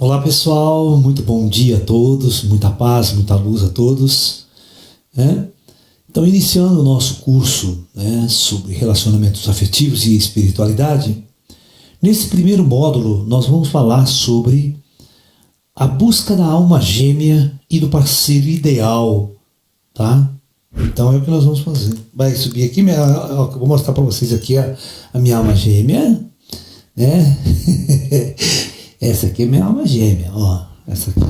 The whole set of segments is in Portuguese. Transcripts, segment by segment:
Olá pessoal, muito bom dia a todos, muita paz, muita luz a todos, né? Então, iniciando o nosso curso, né, sobre relacionamentos afetivos e espiritualidade, nesse primeiro módulo nós vamos falar sobre a busca da alma gêmea e do parceiro ideal, tá? Então é o que nós vamos fazer. Vai subir aqui, eu vou mostrar para vocês aqui a minha alma gêmea, né? Essa aqui é minha alma gêmea, ó. Essa aqui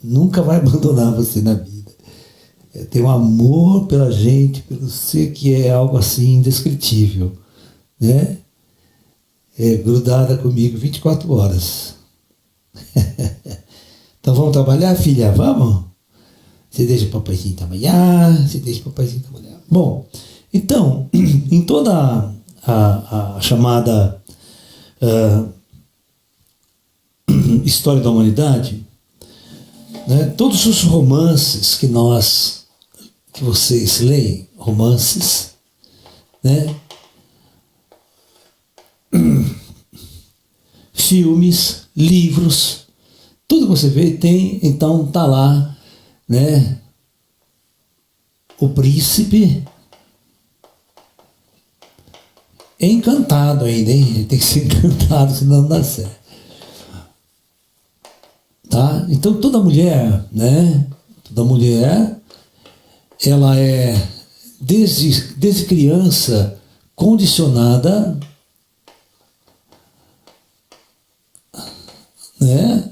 nunca vai abandonar você na vida. Tem um amor pela gente, pelo ser, que é algo assim indescritível, né? É grudada comigo 24 horas. Então vamos trabalhar, filha? Vamos? Você deixa o papaizinho trabalhar, você deixa o papaizinho trabalhar. Bom, então, em toda a chamada história da humanidade, né, todos os romances que vocês leem, romances, né, filmes, livros, tudo que você vê tem, então tá lá, né, o príncipe encantado ainda, hein? Ele tem que ser encantado, senão não dá certo. Tá? Então toda mulher, né? Toda mulher, ela é desde criança condicionada, né,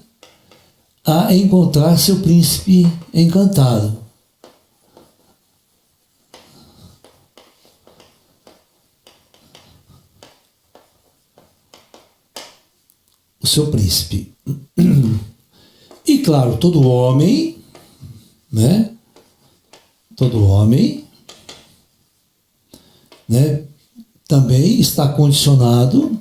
a encontrar seu príncipe encantado. O seu príncipe. E claro, todo homem, né? Todo homem, né, também está condicionado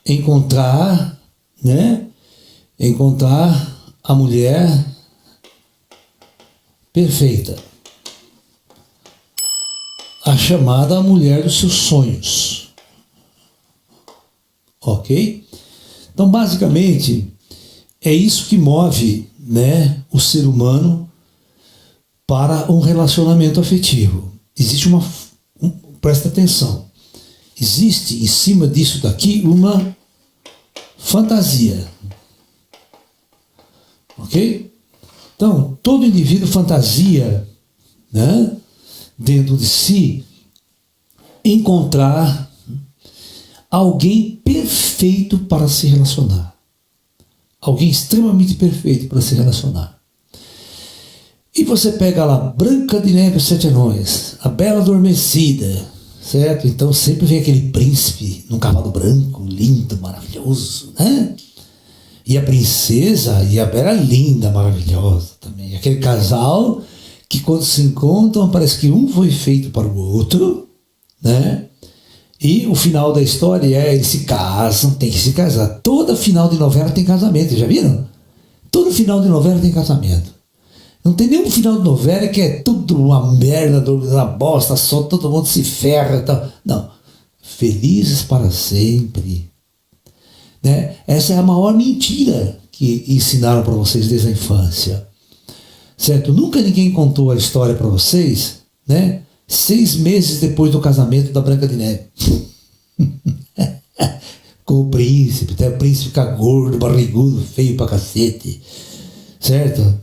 a encontrar, né? Encontrar a mulher perfeita, a chamada mulher dos seus sonhos. Ok? Então, basicamente, é isso que move, né, o ser humano para um relacionamento afetivo. Existe presta atenção, existe em cima disso daqui uma fantasia. Ok? Então, todo indivíduo fantasia, né, dentro de si, encontrar alguém perfeito para se relacionar. Alguém extremamente perfeito para se relacionar. E você pega lá Branca de Neve e os Sete Anões, a Bela Adormecida, certo? Então sempre vem aquele príncipe num cavalo branco, lindo, maravilhoso, né? E a princesa e a Bela linda, maravilhosa também. Aquele casal que quando se encontram parece que um foi feito para o outro, né? E o final da história é, eles se casam, tem que se casar. Toda final de novela tem casamento, já viram? Todo final de novela tem casamento. Não tem nenhum final de novela que é tudo uma merda, uma bosta, só todo mundo se ferra e tal. Não. Felizes para sempre. Né? Essa é a maior mentira que ensinaram para vocês desde a infância. Certo? Nunca ninguém contou a história para vocês, né? 6 meses depois do casamento da Branca de Neve. Com o príncipe, até o príncipe fica gordo, barrigudo, feio pra cacete. Certo?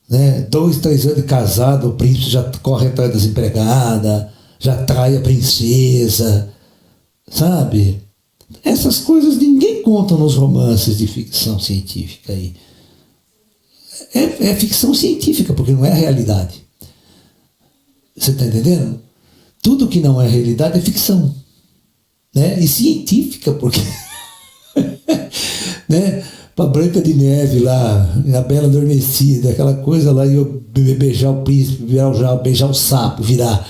Né? 2, 3 anos de casado, o príncipe já corre atrás das empregadas, já trai a princesa. Sabe? Essas coisas ninguém conta nos romances de ficção científica aí. É ficção científica, porque não é a realidade. Você está entendendo? Tudo que não é realidade é ficção, né? E científica, porque né? Para Branca de Neve lá, a Bela Adormecida, aquela coisa lá, e eu beijar o príncipe, beijar o sapo, virar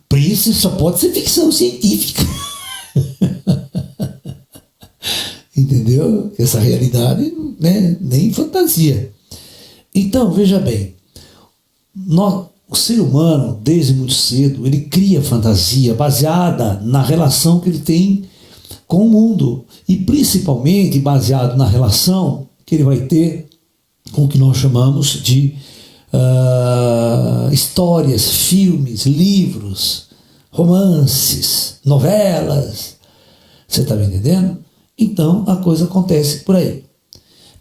príncipe, só pode ser ficção científica. Entendeu? Essa realidade, né? Nem fantasia. Então, veja bem, o ser humano, desde muito cedo, ele cria fantasia baseada na relação que ele tem com o mundo, e principalmente baseado na relação que ele vai ter com o que nós chamamos de histórias, filmes, livros, romances, novelas. Você está me entendendo? Então a coisa acontece por aí.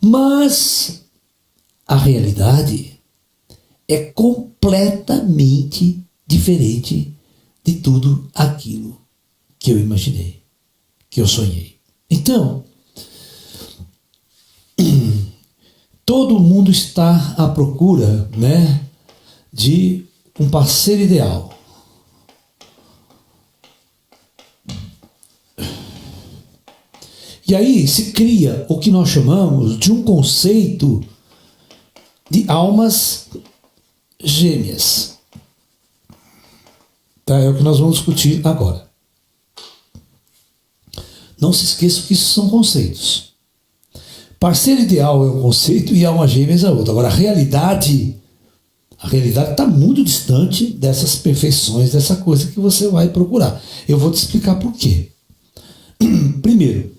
Mas a realidade é completamente diferente de tudo aquilo que eu imaginei, que eu sonhei. Então, todo mundo está à procura, né, de um parceiro ideal. E aí se cria o que nós chamamos de um conceito de almas gêmeas. Tá? É o que nós vamos discutir agora. Não se esqueçam que isso são conceitos. Parceiro ideal é um conceito e alma gêmeas é outro. Agora, a realidade está muito distante dessas perfeições, dessa coisa que você vai procurar. Eu vou te explicar por quê. Primeiro,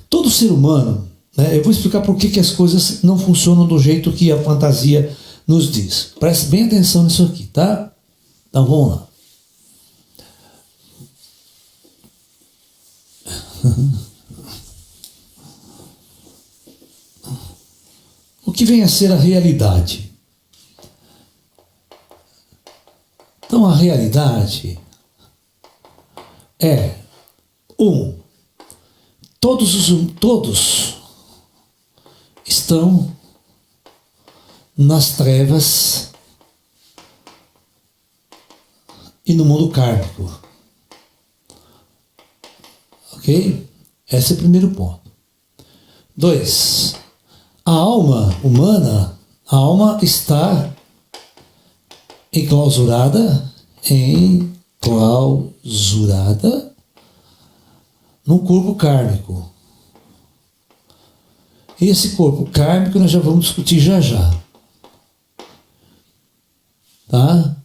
todo ser humano, né, eu vou explicar por que as coisas não funcionam do jeito que a fantasia nos diz. Preste bem atenção nisso aqui, tá? Então vamos lá. O que vem a ser a realidade? Então a realidade é todos estão nas trevas e no mundo kármico. Ok? Esse é o primeiro ponto. 2. A alma humana, a alma está enclausurada no corpo kármico. E esse corpo kármico nós já vamos discutir já. Tá?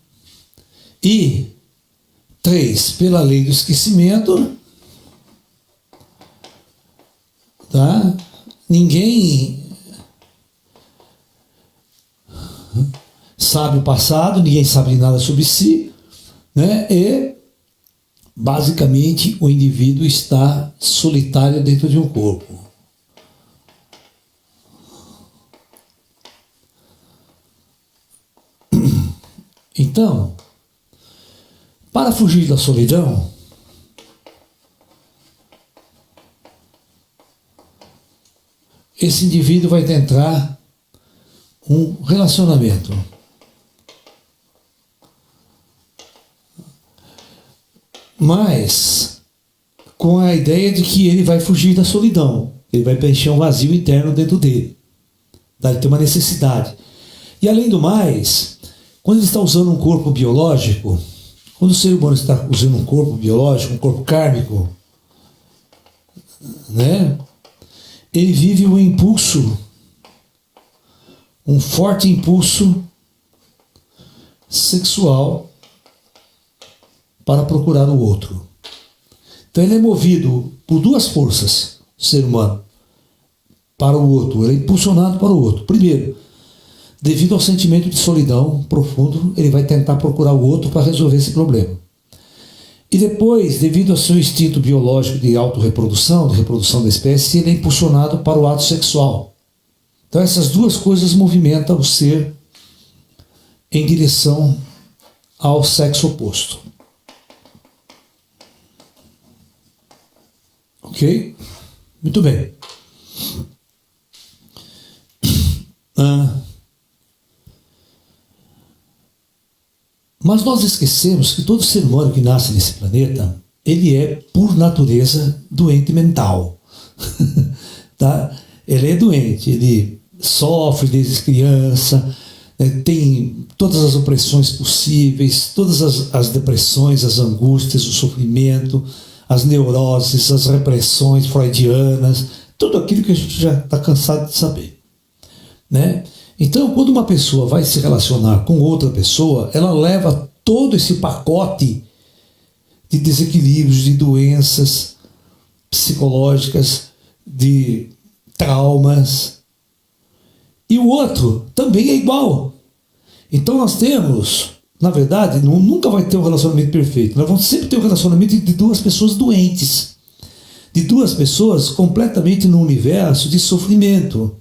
E 3, pela lei do esquecimento, tá? Ninguém sabe o passado, ninguém sabe nada sobre si, né? E basicamente o indivíduo está solitário dentro de um corpo. Então, para fugir da solidão, esse indivíduo vai tentar um relacionamento. Mas com a ideia de que ele vai fugir da solidão, ele vai preencher um vazio interno dentro dele. Ele tem uma necessidade. E além do mais, quando ele está usando um corpo biológico, quando o ser humano está usando um corpo biológico, um corpo kármico, né? Ele vive um impulso, um forte impulso sexual para procurar o outro. Então ele é movido por duas forças, o ser humano, para o outro, ele é impulsionado para o outro. Primeiro, devido ao sentimento de solidão profundo, ele vai tentar procurar o outro para resolver esse problema. E depois, devido ao seu instinto biológico de autorreprodução, de reprodução da espécie, ele é impulsionado para o ato sexual. Então essas duas coisas movimentam o ser em direção ao sexo oposto. Ok? Muito bem. Mas nós esquecemos que todo ser humano que nasce nesse planeta, ele é, por natureza, doente mental. Tá? Ele é doente, ele sofre desde criança, né, tem todas as opressões possíveis, todas as depressões, as angústias, o sofrimento, as neuroses, as repressões freudianas, tudo aquilo que a gente já está cansado de saber. Né? Então, quando uma pessoa vai se relacionar com outra pessoa, ela leva todo esse pacote de desequilíbrios, de doenças psicológicas, de traumas. E o outro também é igual. Então nós temos, na verdade, nunca vai ter um relacionamento perfeito. Nós vamos sempre ter um relacionamento de duas pessoas doentes. De duas pessoas completamente num universo de sofrimento,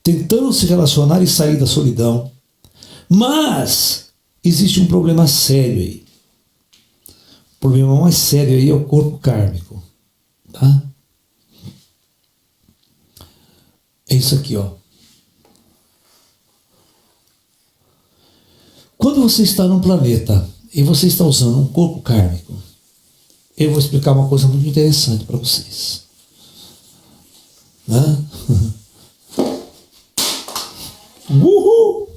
tentando se relacionar e sair da solidão. Mas existe um problema sério aí. O problema mais sério aí é o corpo kármico. Tá? É isso aqui, ó. Quando você está num planeta e você está usando um corpo kármico, eu vou explicar uma coisa muito interessante para vocês. Né? Uhul!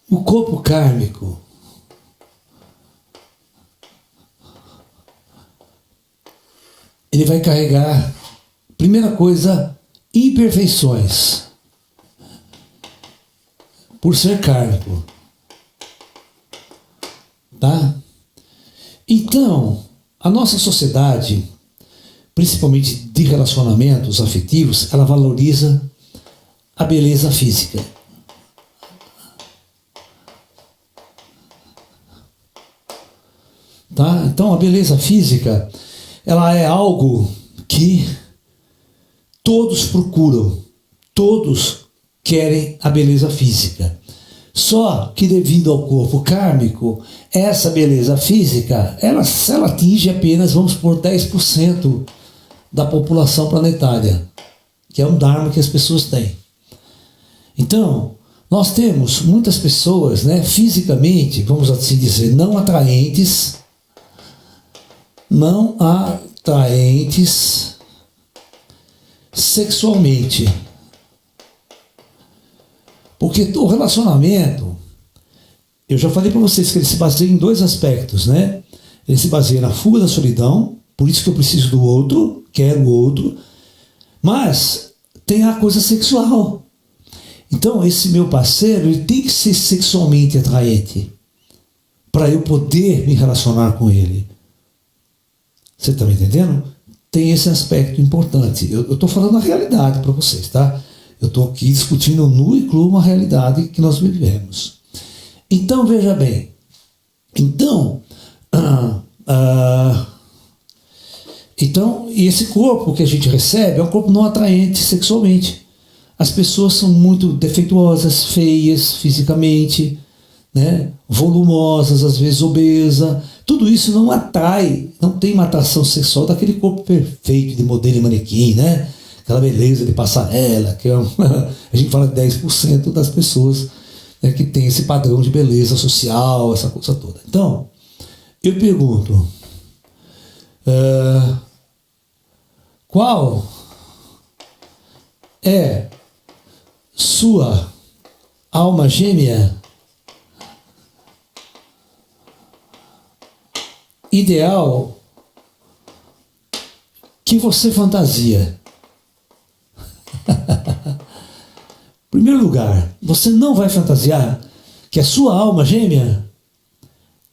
O corpo kármico ele vai carregar, primeira coisa, imperfeições, por ser kármico. Tá? Então, a nossa sociedade, principalmente de relacionamentos afetivos, ela valoriza a beleza física. Tá? Então a beleza física, ela é algo que todos procuram, todos querem a beleza física. Só que devido ao corpo kármico, essa beleza física, ela atinge apenas, vamos supor, 10% da população planetária, que é um dharma que as pessoas têm. Então, nós temos muitas pessoas, né, fisicamente, vamos assim dizer, não atraentes sexualmente. Porque o relacionamento, eu já falei para vocês que ele se baseia em dois aspectos, né? Ele se baseia na fuga da solidão, por isso que eu preciso do outro, quero o outro, mas tem a coisa sexual. Então esse meu parceiro, ele tem que ser sexualmente atraente para eu poder me relacionar com ele. Você está me entendendo? Tem esse aspecto importante. Eu estou falando a realidade para vocês, tá? Eu estou aqui discutindo nu e cru uma realidade que nós vivemos. Então, veja bem. Então, e esse corpo que a gente recebe é um corpo não atraente sexualmente. As pessoas são muito defeituosas, feias fisicamente, né? Volumosas, às vezes obesas. Tudo isso não atrai, não tem uma atração sexual daquele corpo perfeito de modelo e manequim, né? Aquela beleza de passarela, que é a gente fala de 10% das pessoas, né, que tem esse padrão de beleza social, essa coisa toda. Então, eu pergunto, qual é sua alma gêmea ideal que você fantasia? Em primeiro lugar, você não vai fantasiar que a sua alma gêmea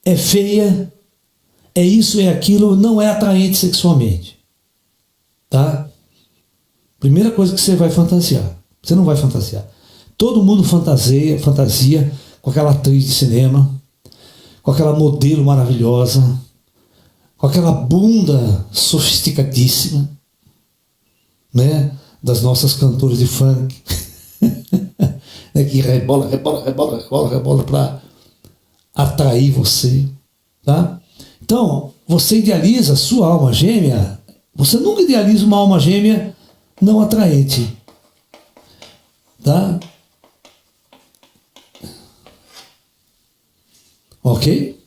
é feia, é isso, é aquilo, não é atraente sexualmente. Tá? Primeira coisa que você vai fantasiar. Você não vai fantasiar. Todo mundo fantasia com aquela atriz de cinema, com aquela modelo maravilhosa, com aquela bunda sofisticadíssima, né, das nossas cantoras de funk, né, que rebola para atrair você, tá? Então, você idealiza a sua alma gêmea, você nunca idealiza uma alma gêmea não atraente, tá? Ok?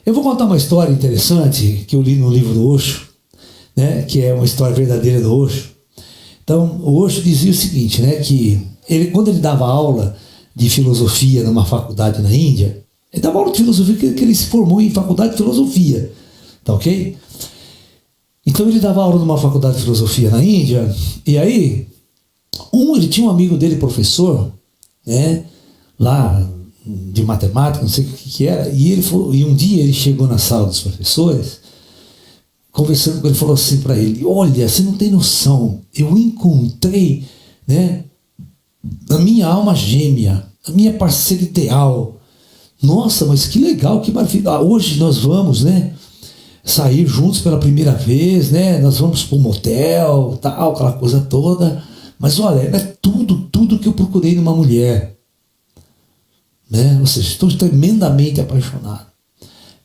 Eu vou contar uma história interessante que eu li no livro do Osho, né, que é uma história verdadeira do Osho. Então, o Osho dizia o seguinte, né, que quando ele dava aula de filosofia numa faculdade na Índia, ele dava aula de filosofia que ele se formou em faculdade de filosofia, tá ok? Então ele dava aula numa faculdade de filosofia na Índia, e aí ele tinha um amigo dele, professor, né, lá de matemática, não sei o que era, e um dia ele chegou na sala dos professores, conversando com ele, falou assim para ele: olha, você não tem noção, eu encontrei, né, a minha alma gêmea, a minha parceira ideal. Nossa, mas que legal, que maravilha. Hoje nós vamos, né, sair juntos pela primeira vez, né, nós vamos para um motel, tal, aquela coisa toda. Mas olha, é tudo que eu procurei numa mulher, né? Ou seja, estou tremendamente apaixonado.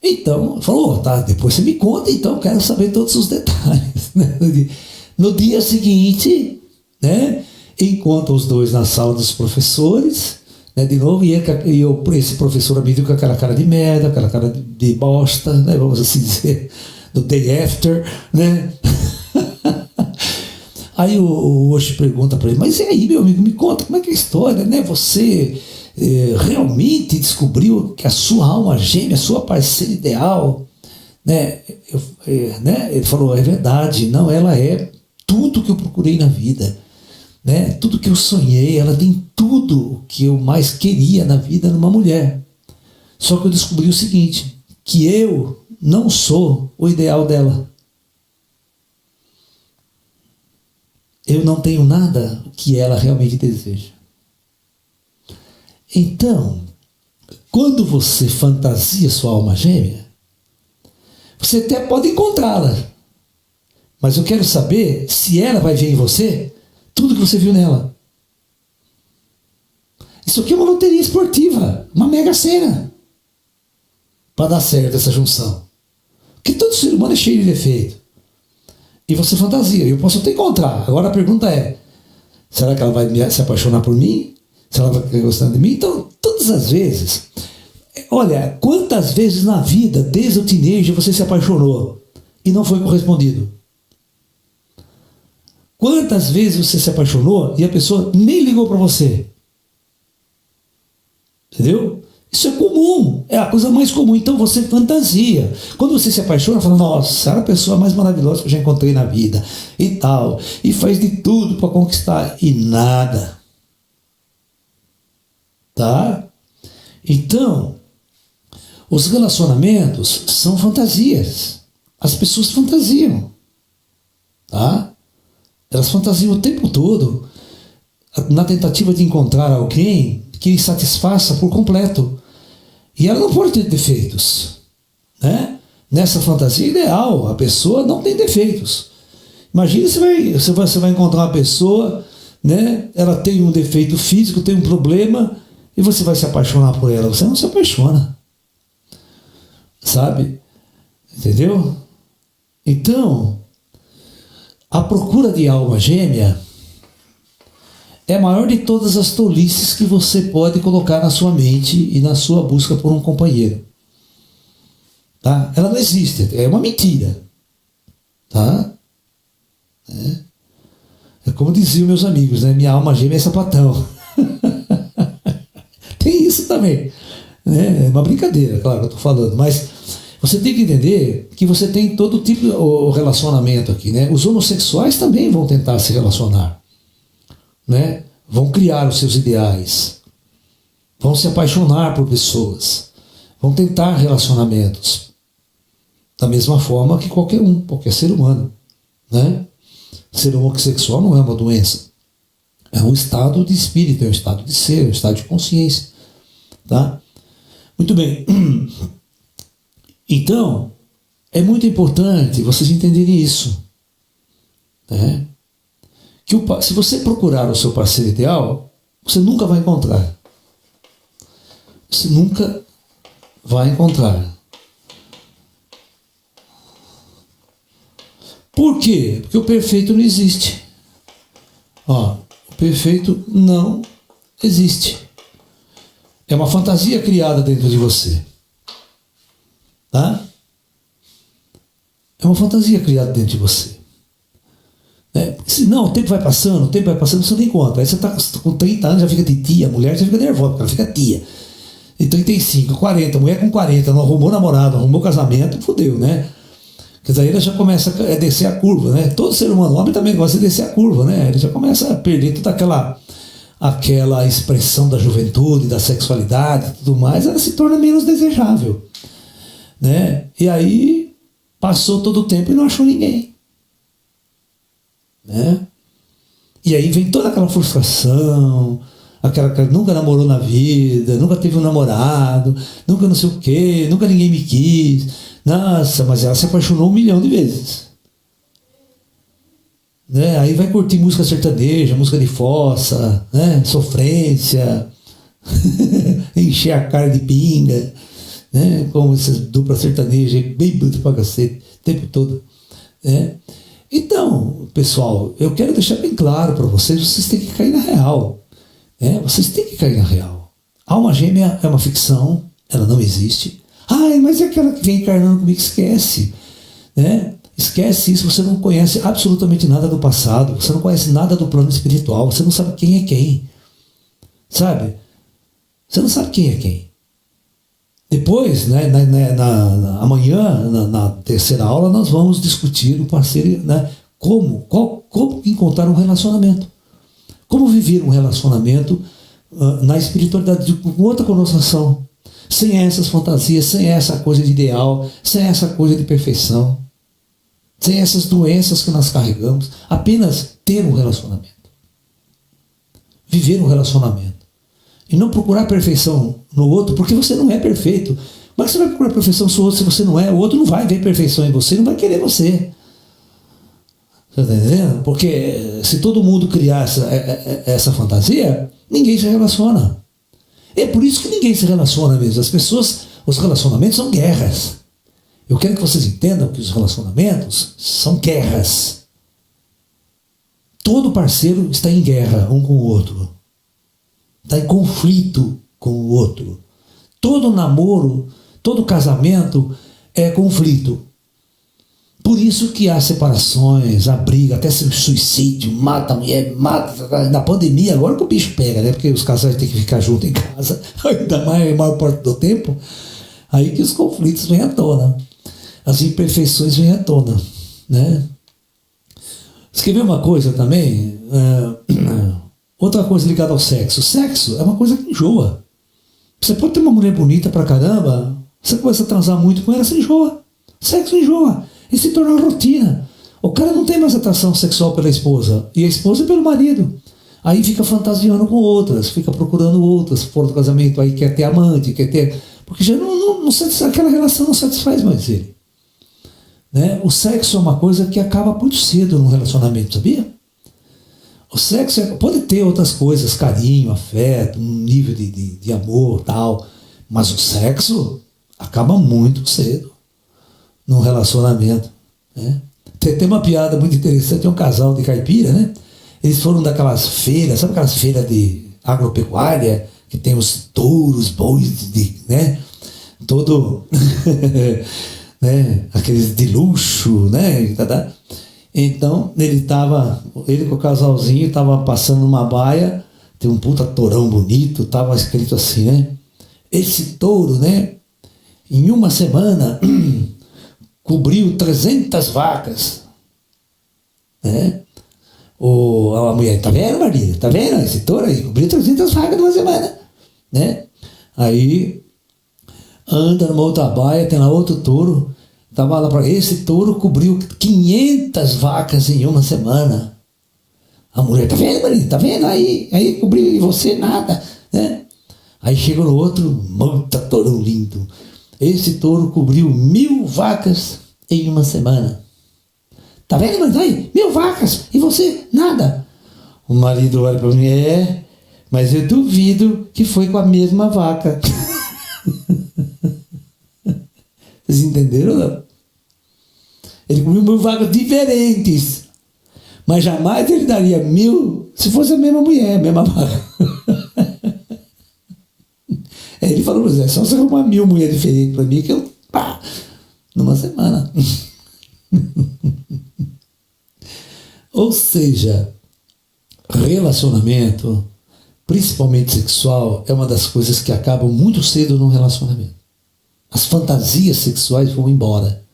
Então, falou: tá, depois você me conta, então eu quero saber todos os detalhes. Né? No dia seguinte, né, encontra os dois na sala dos professores, né, de novo, e esse professor amigo com aquela cara de merda, aquela cara de bosta, né, vamos assim dizer, do day after, né? Aí o Osho pergunta para ele: mas e aí, meu amigo, me conta, como é que é a história, né? Você realmente descobriu que a sua alma gêmea, a sua parceira ideal, né? Né? Ele falou: é verdade, não, ela é tudo que eu procurei na vida, né? Tudo que eu sonhei, ela tem tudo o que eu mais queria na vida numa mulher. Só que eu descobri o seguinte, que eu não sou o ideal dela. Eu não tenho nada que ela realmente deseja. Então, quando você fantasia sua alma gêmea, você até pode encontrá-la, mas eu quero saber se ela vai ver em você tudo que você viu nela. Isso aqui é uma loteria esportiva, uma mega sena, para dar certo essa junção. Porque todo ser humano é cheio de defeito. E você fantasia, eu posso até encontrar. Agora a pergunta é: será que ela vai se apaixonar por mim? Se ela vai gostar de mim? Então, todas as vezes, olha, quantas vezes na vida, desde o teenager, você se apaixonou e não foi correspondido? Quantas vezes você se apaixonou e a pessoa nem ligou para você? Entendeu? Isso é comum, é a coisa mais comum. Então você fantasia. Quando você se apaixona, fala: nossa, era a pessoa mais maravilhosa que eu já encontrei na vida e tal, e faz de tudo para conquistar, e nada. Tá? Então, os relacionamentos são fantasias. As pessoas fantasiam. Tá? Elas fantasiam o tempo todo na tentativa de encontrar alguém que lhe satisfaça por completo. E ela não pode ter defeitos, né? Nessa fantasia ideal, a pessoa não tem defeitos. Imagina você vai encontrar uma pessoa, né? Ela tem um defeito físico, tem um problema, e você vai se apaixonar por ela. Você não se apaixona, sabe? Entendeu? Então, a procura de alma gêmea é a maior de todas as tolices que você pode colocar na sua mente e na sua busca por um companheiro. Tá? Ela não existe, é uma mentira. Tá? É como diziam meus amigos, né? Minha alma gêmea é sapatão. Tem isso também. Né? É uma brincadeira, claro que eu estou falando, mas você tem que entender que você tem todo tipo de relacionamento aqui. Né? Os homossexuais também vão tentar se relacionar. Né? Vão criar os seus ideais, vão se apaixonar por pessoas, vão tentar relacionamentos, da mesma forma que qualquer ser humano. Né? Ser homossexual não é uma doença, é um estado de espírito, é um estado de ser, é um estado de consciência. Tá? Muito bem. Então, é muito importante vocês entenderem isso. Né? Que se você procurar o seu parceiro ideal, você nunca vai encontrar. Você nunca vai encontrar. Por quê? Porque o perfeito não existe. Ó, o perfeito não existe. É uma fantasia criada dentro de você. Tá? É uma fantasia criada dentro de você. Não, o tempo vai passando, você nem conta. Aí você está com 30 anos, já fica de tia, a mulher já fica nervosa, porque ela fica tia. E 35, 40, mulher com 40, não arrumou namorado, arrumou casamento, fodeu, né? Quer dizer, aí ela já começa a descer a curva, né? Todo ser humano, o homem também gosta de descer a curva, né? Ele já começa a perder toda aquela expressão da juventude, da sexualidade e tudo mais, ela se torna menos desejável, né? E aí passou todo o tempo e não achou ninguém, né? E aí vem toda aquela frustração, aquela que nunca namorou na vida, nunca teve um namorado, nunca não sei o quê, nunca ninguém me quis. Nossa, mas ela se apaixonou 1 milhão de vezes. Né? Aí vai curtir música sertaneja, música de fossa, né? Sofrência, encher a cara de pinga, né? Como essas duplas sertanejas, bem bruto pra cacete, o tempo todo. Né? Então, pessoal, eu quero deixar bem claro para vocês têm que cair na real. Né? Vocês têm que cair na real. Alma gêmea é uma ficção, ela não existe. Ai, mas é aquela que vem encarnando comigo, esquece. Né? Esquece isso, você não conhece absolutamente nada do passado, você não conhece nada do plano espiritual, você não sabe quem é quem. Sabe? Você não sabe quem é quem. Depois, né, amanhã, na terceira aula, nós vamos discutir o parceiro, né, como encontrar um relacionamento. Como viver um relacionamento na espiritualidade com outra conotação. Sem essas fantasias, sem essa coisa de ideal, sem essa coisa de perfeição. Sem essas doenças que nós carregamos. Apenas ter um relacionamento. Viver um relacionamento. E não procurar perfeição no outro, porque você não é perfeito. Mas você vai procurar perfeição no outro se você não é? O outro não vai ver perfeição em você, não vai querer você. Você está entendendo? Porque se todo mundo criar essa fantasia, ninguém se relaciona. É por isso que ninguém se relaciona mesmo. As pessoas, os relacionamentos são guerras. Eu quero que vocês entendam que os relacionamentos são guerras. Todo parceiro está em guerra um com o outro. Está em conflito com o outro. Todo namoro, todo casamento é conflito. Por isso que há separações, há briga, até suicídio, mata a mulher, mata. Na pandemia, agora que o bicho pega, né? Porque os casais têm que ficar juntos em casa, ainda mais a maior parte do tempo, aí que os conflitos vêm à tona. As imperfeições vêm à tona, né? Você quer ver uma coisa também? Outra coisa ligada ao sexo. Sexo é uma coisa que enjoa. Você pode ter uma mulher bonita pra caramba, você começa a transar muito com ela, você enjoa. Sexo enjoa. E se torna uma rotina. O cara não tem mais atração sexual pela esposa, e a esposa pelo marido. Aí fica fantasiando com outras, fica procurando outras fora do casamento, aí quer ter amante, quer ter... Porque já não aquela relação não satisfaz mais ele. Né? O sexo é uma coisa que acaba muito cedo no relacionamento, sabia? O sexo pode ter outras coisas, carinho, afeto, um nível de amor, tal, mas o sexo acaba muito cedo no relacionamento. Né? Tem uma piada muito interessante, é um casal de caipira, né? Eles foram daquelas feiras, sabe aquelas feiras de agropecuária, que tem os touros, bois, né? Todo, né? Aqueles de luxo, né? Então, ele com o casalzinho estava passando numa baia, tem um puta tourão bonito, estava escrito assim, né? Esse touro, né? Em uma semana cobriu 300 vacas, né? A mulher, tá vendo, Maria? Tá vendo? Esse touro aí cobriu 300 vacas numa semana, né? Aí anda numa outra baia, tem lá outro touro. Tava lá para esse touro cobriu 500 vacas em uma semana. A mulher, tá vendo, Maria? Tá vendo? Aí cobriu e você nada, né? Aí chega no outro, monta touro lindo. Esse touro cobriu 1000 vacas em uma semana. Tá vendo, Maria? Aí, 1000 vacas e você nada. O marido olha para mim, mas eu duvido que foi com a mesma vaca. Vocês entenderam ou não? Ele comeu 1000 vacas diferentes, mas jamais ele daria 1000 se fosse a mesma mulher, a mesma vaca. Ele falou, é só você arrumar 1000 mulheres diferentes para mim que eu, numa semana. Ou seja, relacionamento, principalmente sexual, é uma das coisas que acabam muito cedo num relacionamento. As fantasias sexuais vão embora.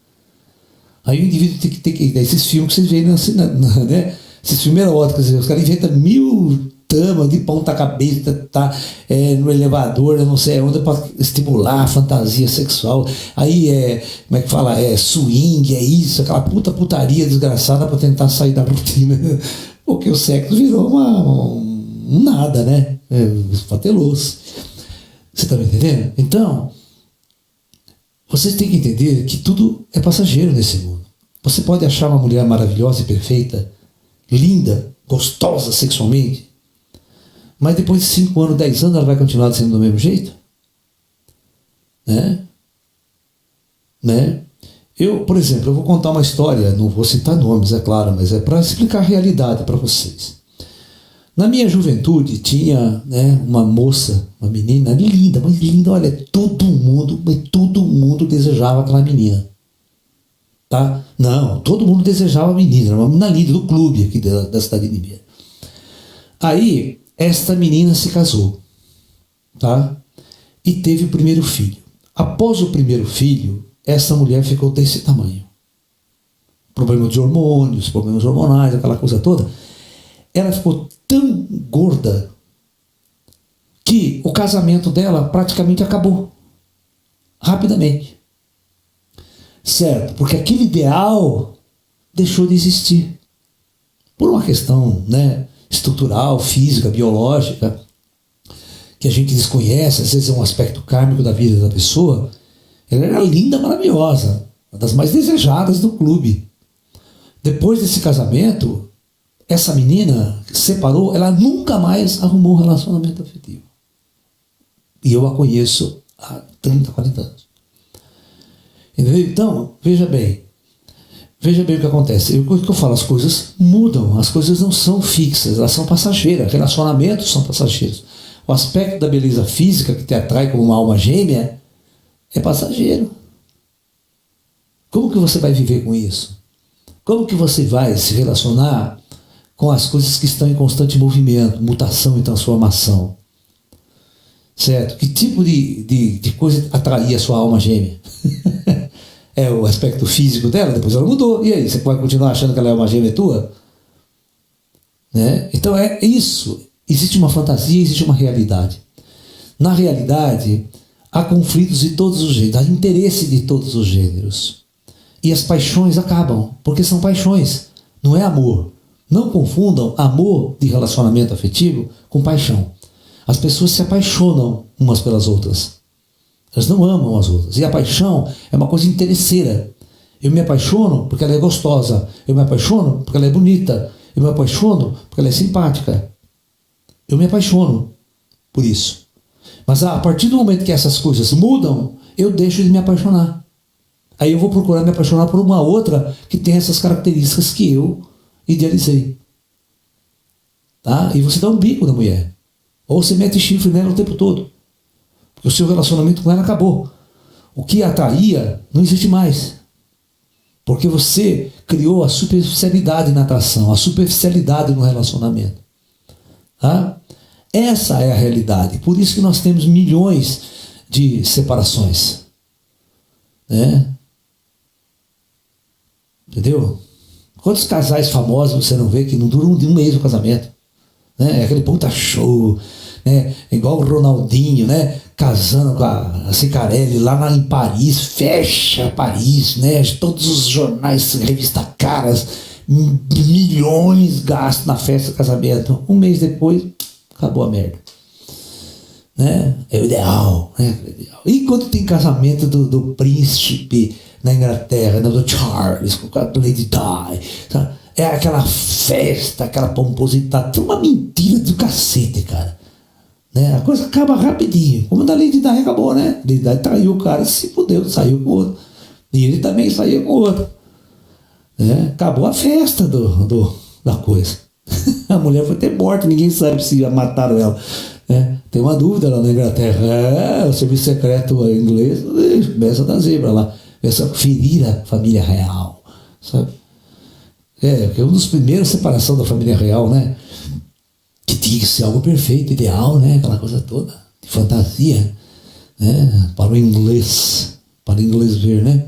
Aí o indivíduo tem que esses filmes que vocês veem, né? Esses filmes eróticos, os caras inventam 1000 cama, de ponta cabeça, tá no elevador, eu não sei onde, para estimular a fantasia sexual. Aí como é que fala? Swing, isso, aquela putaria desgraçada para tentar sair da rotina. Porque o sexo virou um nada, né? Pateloso. Você tá me entendendo? Então, vocês têm que entender que tudo é passageiro nesse mundo. Você pode achar uma mulher maravilhosa e perfeita, linda, gostosa sexualmente, mas depois de 5 anos, 10 anos, ela vai continuar sendo do mesmo jeito? Né? Eu, por exemplo, eu vou contar uma história, não vou citar nomes, é claro, mas é para explicar a realidade para vocês. Na minha juventude tinha, uma moça, uma menina linda, mas linda, olha, todo mundo desejava aquela menina. Tá? Não, todo mundo desejava a menina, era uma menina linda do clube aqui da cidade de Limeira. Aí, esta menina se casou, tá? E teve o primeiro filho. Após o primeiro filho, essa mulher ficou desse tamanho. Problemas de hormônios, problemas hormonais, aquela coisa toda. Ela ficou tão gorda que o casamento dela praticamente acabou. Rapidamente. Certo? Porque aquele ideal deixou de existir. Por uma questão, estrutural, física, biológica, que a gente desconhece, às vezes é um aspecto kármico da vida da pessoa. Ela era linda, maravilhosa, uma das mais desejadas do clube. Depois desse casamento, essa menina separou, ela nunca mais arrumou um relacionamento afetivo. E eu a conheço há 30, 40 anos. Entendeu? Então, veja bem o que acontece. O que eu falo, as coisas mudam, as coisas não são fixas, elas são passageiras, relacionamentos são passageiros. O aspecto da beleza física que te atrai como uma alma gêmea é passageiro. Como que você vai viver com isso? Como que você vai se relacionar com as coisas que estão em constante movimento, mutação e transformação? Certo? Que tipo de coisa atraía a sua alma gêmea? É o aspecto físico dela, depois ela mudou. E aí, você vai continuar achando que ela é uma gêmea tua? Então é isso. Existe uma fantasia, existe uma realidade. Na realidade, há conflitos de todos os gêneros, há interesse de todos os gêneros. E as paixões acabam, porque são paixões, não é amor. Não confundam amor de relacionamento afetivo com paixão. As pessoas se apaixonam umas pelas outras. Elas não amam as outras. E a paixão é uma coisa interesseira. Eu me apaixono porque ela é gostosa. Eu me apaixono porque ela é bonita. Eu me apaixono porque ela é simpática. Eu me apaixono por isso. Mas a partir do momento que essas coisas mudam, eu deixo de me apaixonar. Aí eu vou procurar me apaixonar por uma outra que tem essas características que eu idealizei. Tá? E você dá um bico na mulher. Ou você mete chifre nela o tempo todo. Porque o seu relacionamento com ela acabou. O que a atraía não existe mais. Porque você criou a superficialidade na atração, a superficialidade no relacionamento. Tá? Essa é a realidade. Por isso que nós temos milhões de separações. Entendeu? Quantos casais famosos você não vê que não duram um mês o casamento? É aquele puta show, igual o Ronaldinho, casando com a Cicarelli lá em Paris, fecha Paris, todos os jornais, revistas caras, milhões gastos na festa do casamento. Um mês depois, acabou a merda. É o ideal, E quando tem casamento do príncipe na Inglaterra, do Charles, com a Lady Di, sabe? É aquela festa, aquela pomposidade, uma mentira do cacete, cara. A coisa acaba rapidinho. Como da Lady Di acabou, Lady Di traiu o cara, se fudeu, saiu com o outro. E ele também saiu com o outro. Acabou a festa da coisa. A mulher foi ter morte, ninguém sabe se mataram ela. Tem uma dúvida lá na Inglaterra. O serviço secreto inglês começa da zebra lá. Começa a ferir a família real, sabe? Porque é um dos primeiros separação da família real, que tinha que ser algo perfeito, ideal, aquela coisa toda, de fantasia, para o inglês ver,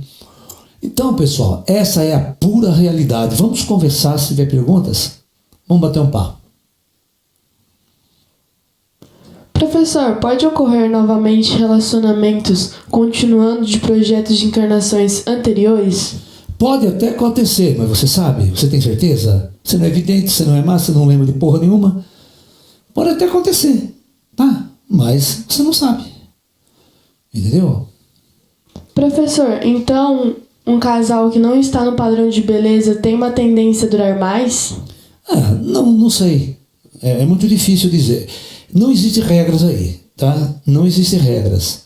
Então, pessoal, essa é a pura realidade. Vamos conversar, se tiver perguntas, vamos bater um papo. Professor, pode ocorrer novamente relacionamentos continuando de projetos de encarnações anteriores? Pode até acontecer, mas você sabe? Você tem certeza? Você não é evidente, você não é massa, você não lembra de porra nenhuma? Pode até acontecer, tá? Mas você não sabe. Entendeu? Professor, então um casal que não está no padrão de beleza tem uma tendência a durar mais? Não sei. É muito difícil dizer. Não existem regras aí, tá? Não existem regras.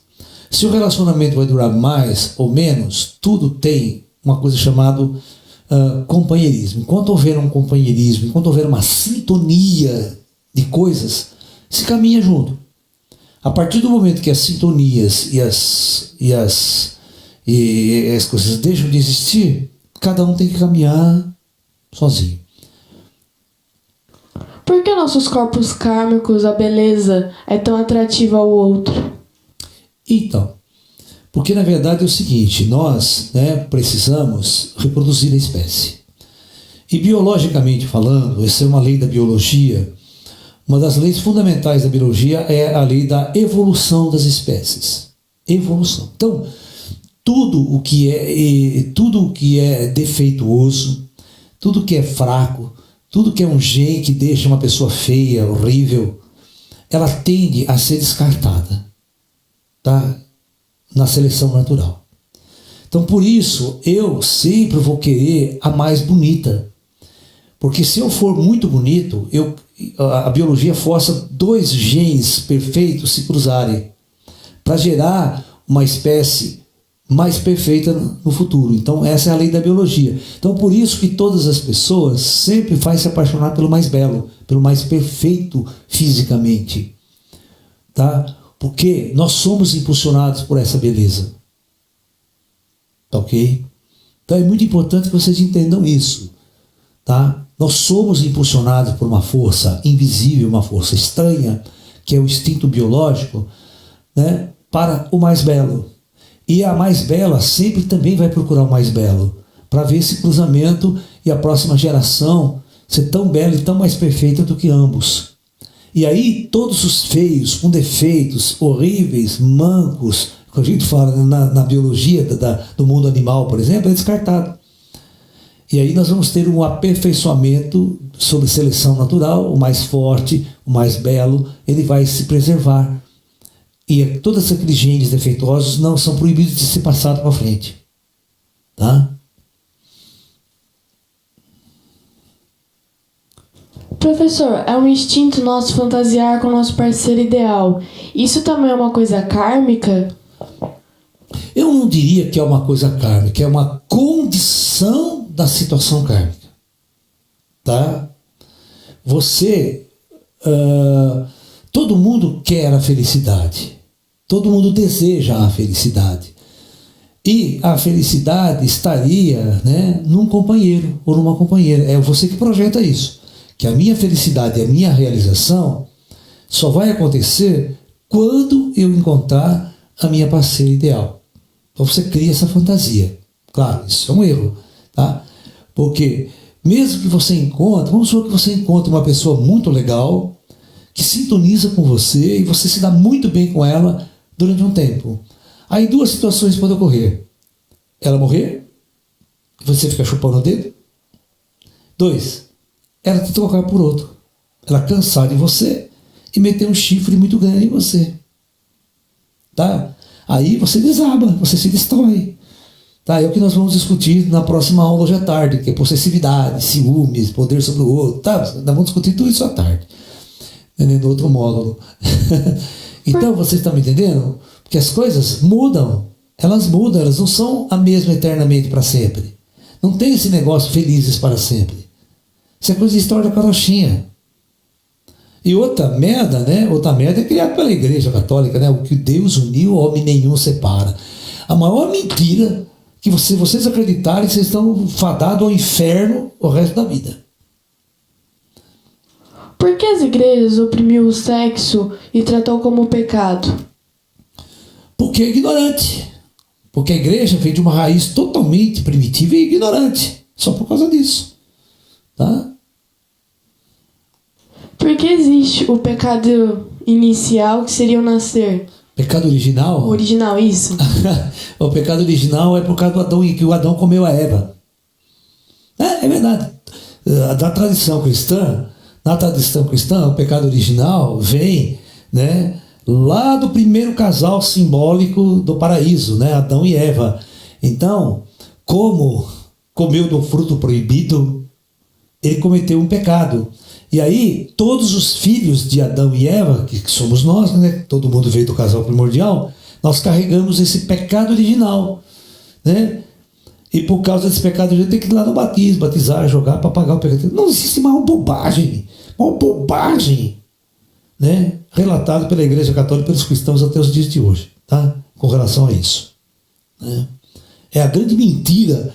Se o relacionamento vai durar mais ou menos, tudo tem uma coisa chamada companheirismo. Enquanto houver um companheirismo, enquanto houver uma sintonia de coisas, se caminha junto. A partir do momento que as sintonias e as coisas deixam de existir, cada um tem que caminhar sozinho. Por que nossos corpos kármicos, a beleza, é tão atrativa ao outro? Então, porque na verdade é o seguinte, nós precisamos reproduzir a espécie. E biologicamente falando, essa é uma lei da biologia, uma das leis fundamentais da biologia é a lei da evolução das espécies. Evolução. Então, tudo o que é defeituoso, tudo que é fraco, tudo que é um gene que deixa uma pessoa feia, horrível, ela tende a ser descartada, tá? Na seleção natural. Então, por isso, eu sempre vou querer a mais bonita. Porque se eu for muito bonito, a biologia força 2 genes perfeitos se cruzarem para gerar uma espécie mais perfeita no futuro. Então essa é a lei da biologia. Então por isso que todas as pessoas sempre vão se apaixonar pelo mais belo, pelo mais perfeito fisicamente, tá? Porque nós somos impulsionados por essa beleza, tá ok? Então é muito importante que vocês entendam isso, tá? Nós somos impulsionados por uma força invisível, uma força estranha, que é o instinto biológico, né, para o mais belo. E a mais bela sempre também vai procurar o mais belo, para ver esse cruzamento e a próxima geração ser tão bela e tão mais perfeita do que ambos. E aí todos os feios, com defeitos, horríveis, mancos, que a gente fala na biologia do mundo animal, por exemplo, é descartado. E aí nós vamos ter um aperfeiçoamento sobre seleção natural, o mais forte, o mais belo, ele vai se preservar. E todos aqueles genes defeituosos não são proibidos de ser passados para frente. Tá? Professor, é um instinto nosso fantasiar com o nosso parceiro ideal. Isso também é uma coisa kármica? Eu não diria que é uma coisa kármica, é uma condição da situação kármica. Tá? Você... todo mundo quer a felicidade. Todo mundo deseja a felicidade. E a felicidade estaria, né, num companheiro ou numa companheira. É você que projeta isso. Que a minha felicidade e a minha realização só vai acontecer quando eu encontrar a minha parceira ideal. Então você cria essa fantasia. Claro, isso é um erro. Tá? Porque mesmo que você encontre, vamos supor que você encontre uma pessoa muito legal, que sintoniza com você e você se dá muito bem com ela durante um tempo. Aí 2 situações podem ocorrer. Ela morrer, e você ficar chupando o dedo. 2, ela te trocar por outro. Ela cansar de você e meter um chifre muito grande em você. Tá? Aí você desaba, você se destrói. Tá? É o que nós vamos discutir na próxima aula hoje à tarde, que é possessividade, ciúmes, poder sobre o outro. Tá? Nós vamos discutir tudo isso à tarde. No outro módulo. Então, vocês estão me entendendo? Porque as coisas mudam. Elas mudam, elas não são a mesma eternamente para sempre. Não tem esse negócio felizes para sempre. Isso é coisa de história da carochinha. E outra merda, né? Outra merda é criada pela Igreja Católica, né? O que Deus uniu, homem nenhum separa. A maior mentira que vocês acreditarem, vocês estão fadados ao inferno o resto da vida. Por que as igrejas oprimiu o sexo e tratou como pecado? Porque é ignorante. Porque a igreja veio de uma raiz totalmente primitiva e ignorante. Só por causa disso. Tá? Por que existe o pecado inicial que seria o nascer? Pecado original? O original, isso. O pecado original é por causa do Adão, que o Adão comeu a Eva. É verdade. Na tradição cristã, o pecado original vem, né, lá do primeiro casal simbólico do paraíso, né, Adão e Eva. Então, como comeu do fruto proibido, ele cometeu um pecado. E aí, todos os filhos de Adão e Eva, que somos nós, né? Todo mundo veio do casal primordial, nós carregamos esse pecado original, né? E por causa desse pecado original, tem que ir lá no batismo, batizar, jogar para pagar o pecado. Não existe uma bobagem, né? Relatado pela Igreja Católica e pelos cristãos até os dias de hoje, tá? Com relação a isso, né? É a grande mentira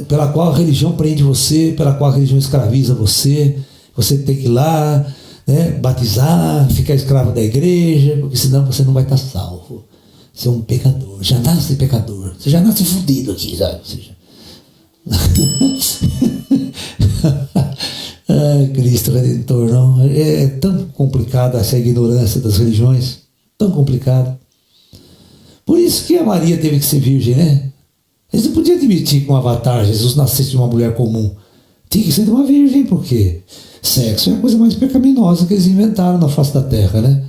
pela qual a religião prende você, pela qual a religião escraviza você. Você tem que ir lá, né, batizar, ficar escravo da igreja, porque senão você não vai estar salvo. Você é um pecador, já nasce pecador, você já nasce fudido aqui, sabe? Ai, Cristo Redentor, não? É tão complicada essa ignorância das religiões, tão complicada. Por isso que a Maria teve que ser virgem, né? Eles não podiam admitir que um avatar, Jesus, nascesse de uma mulher comum. Tinha que ser de uma virgem, porque sexo é a coisa mais pecaminosa que eles inventaram na face da Terra, né?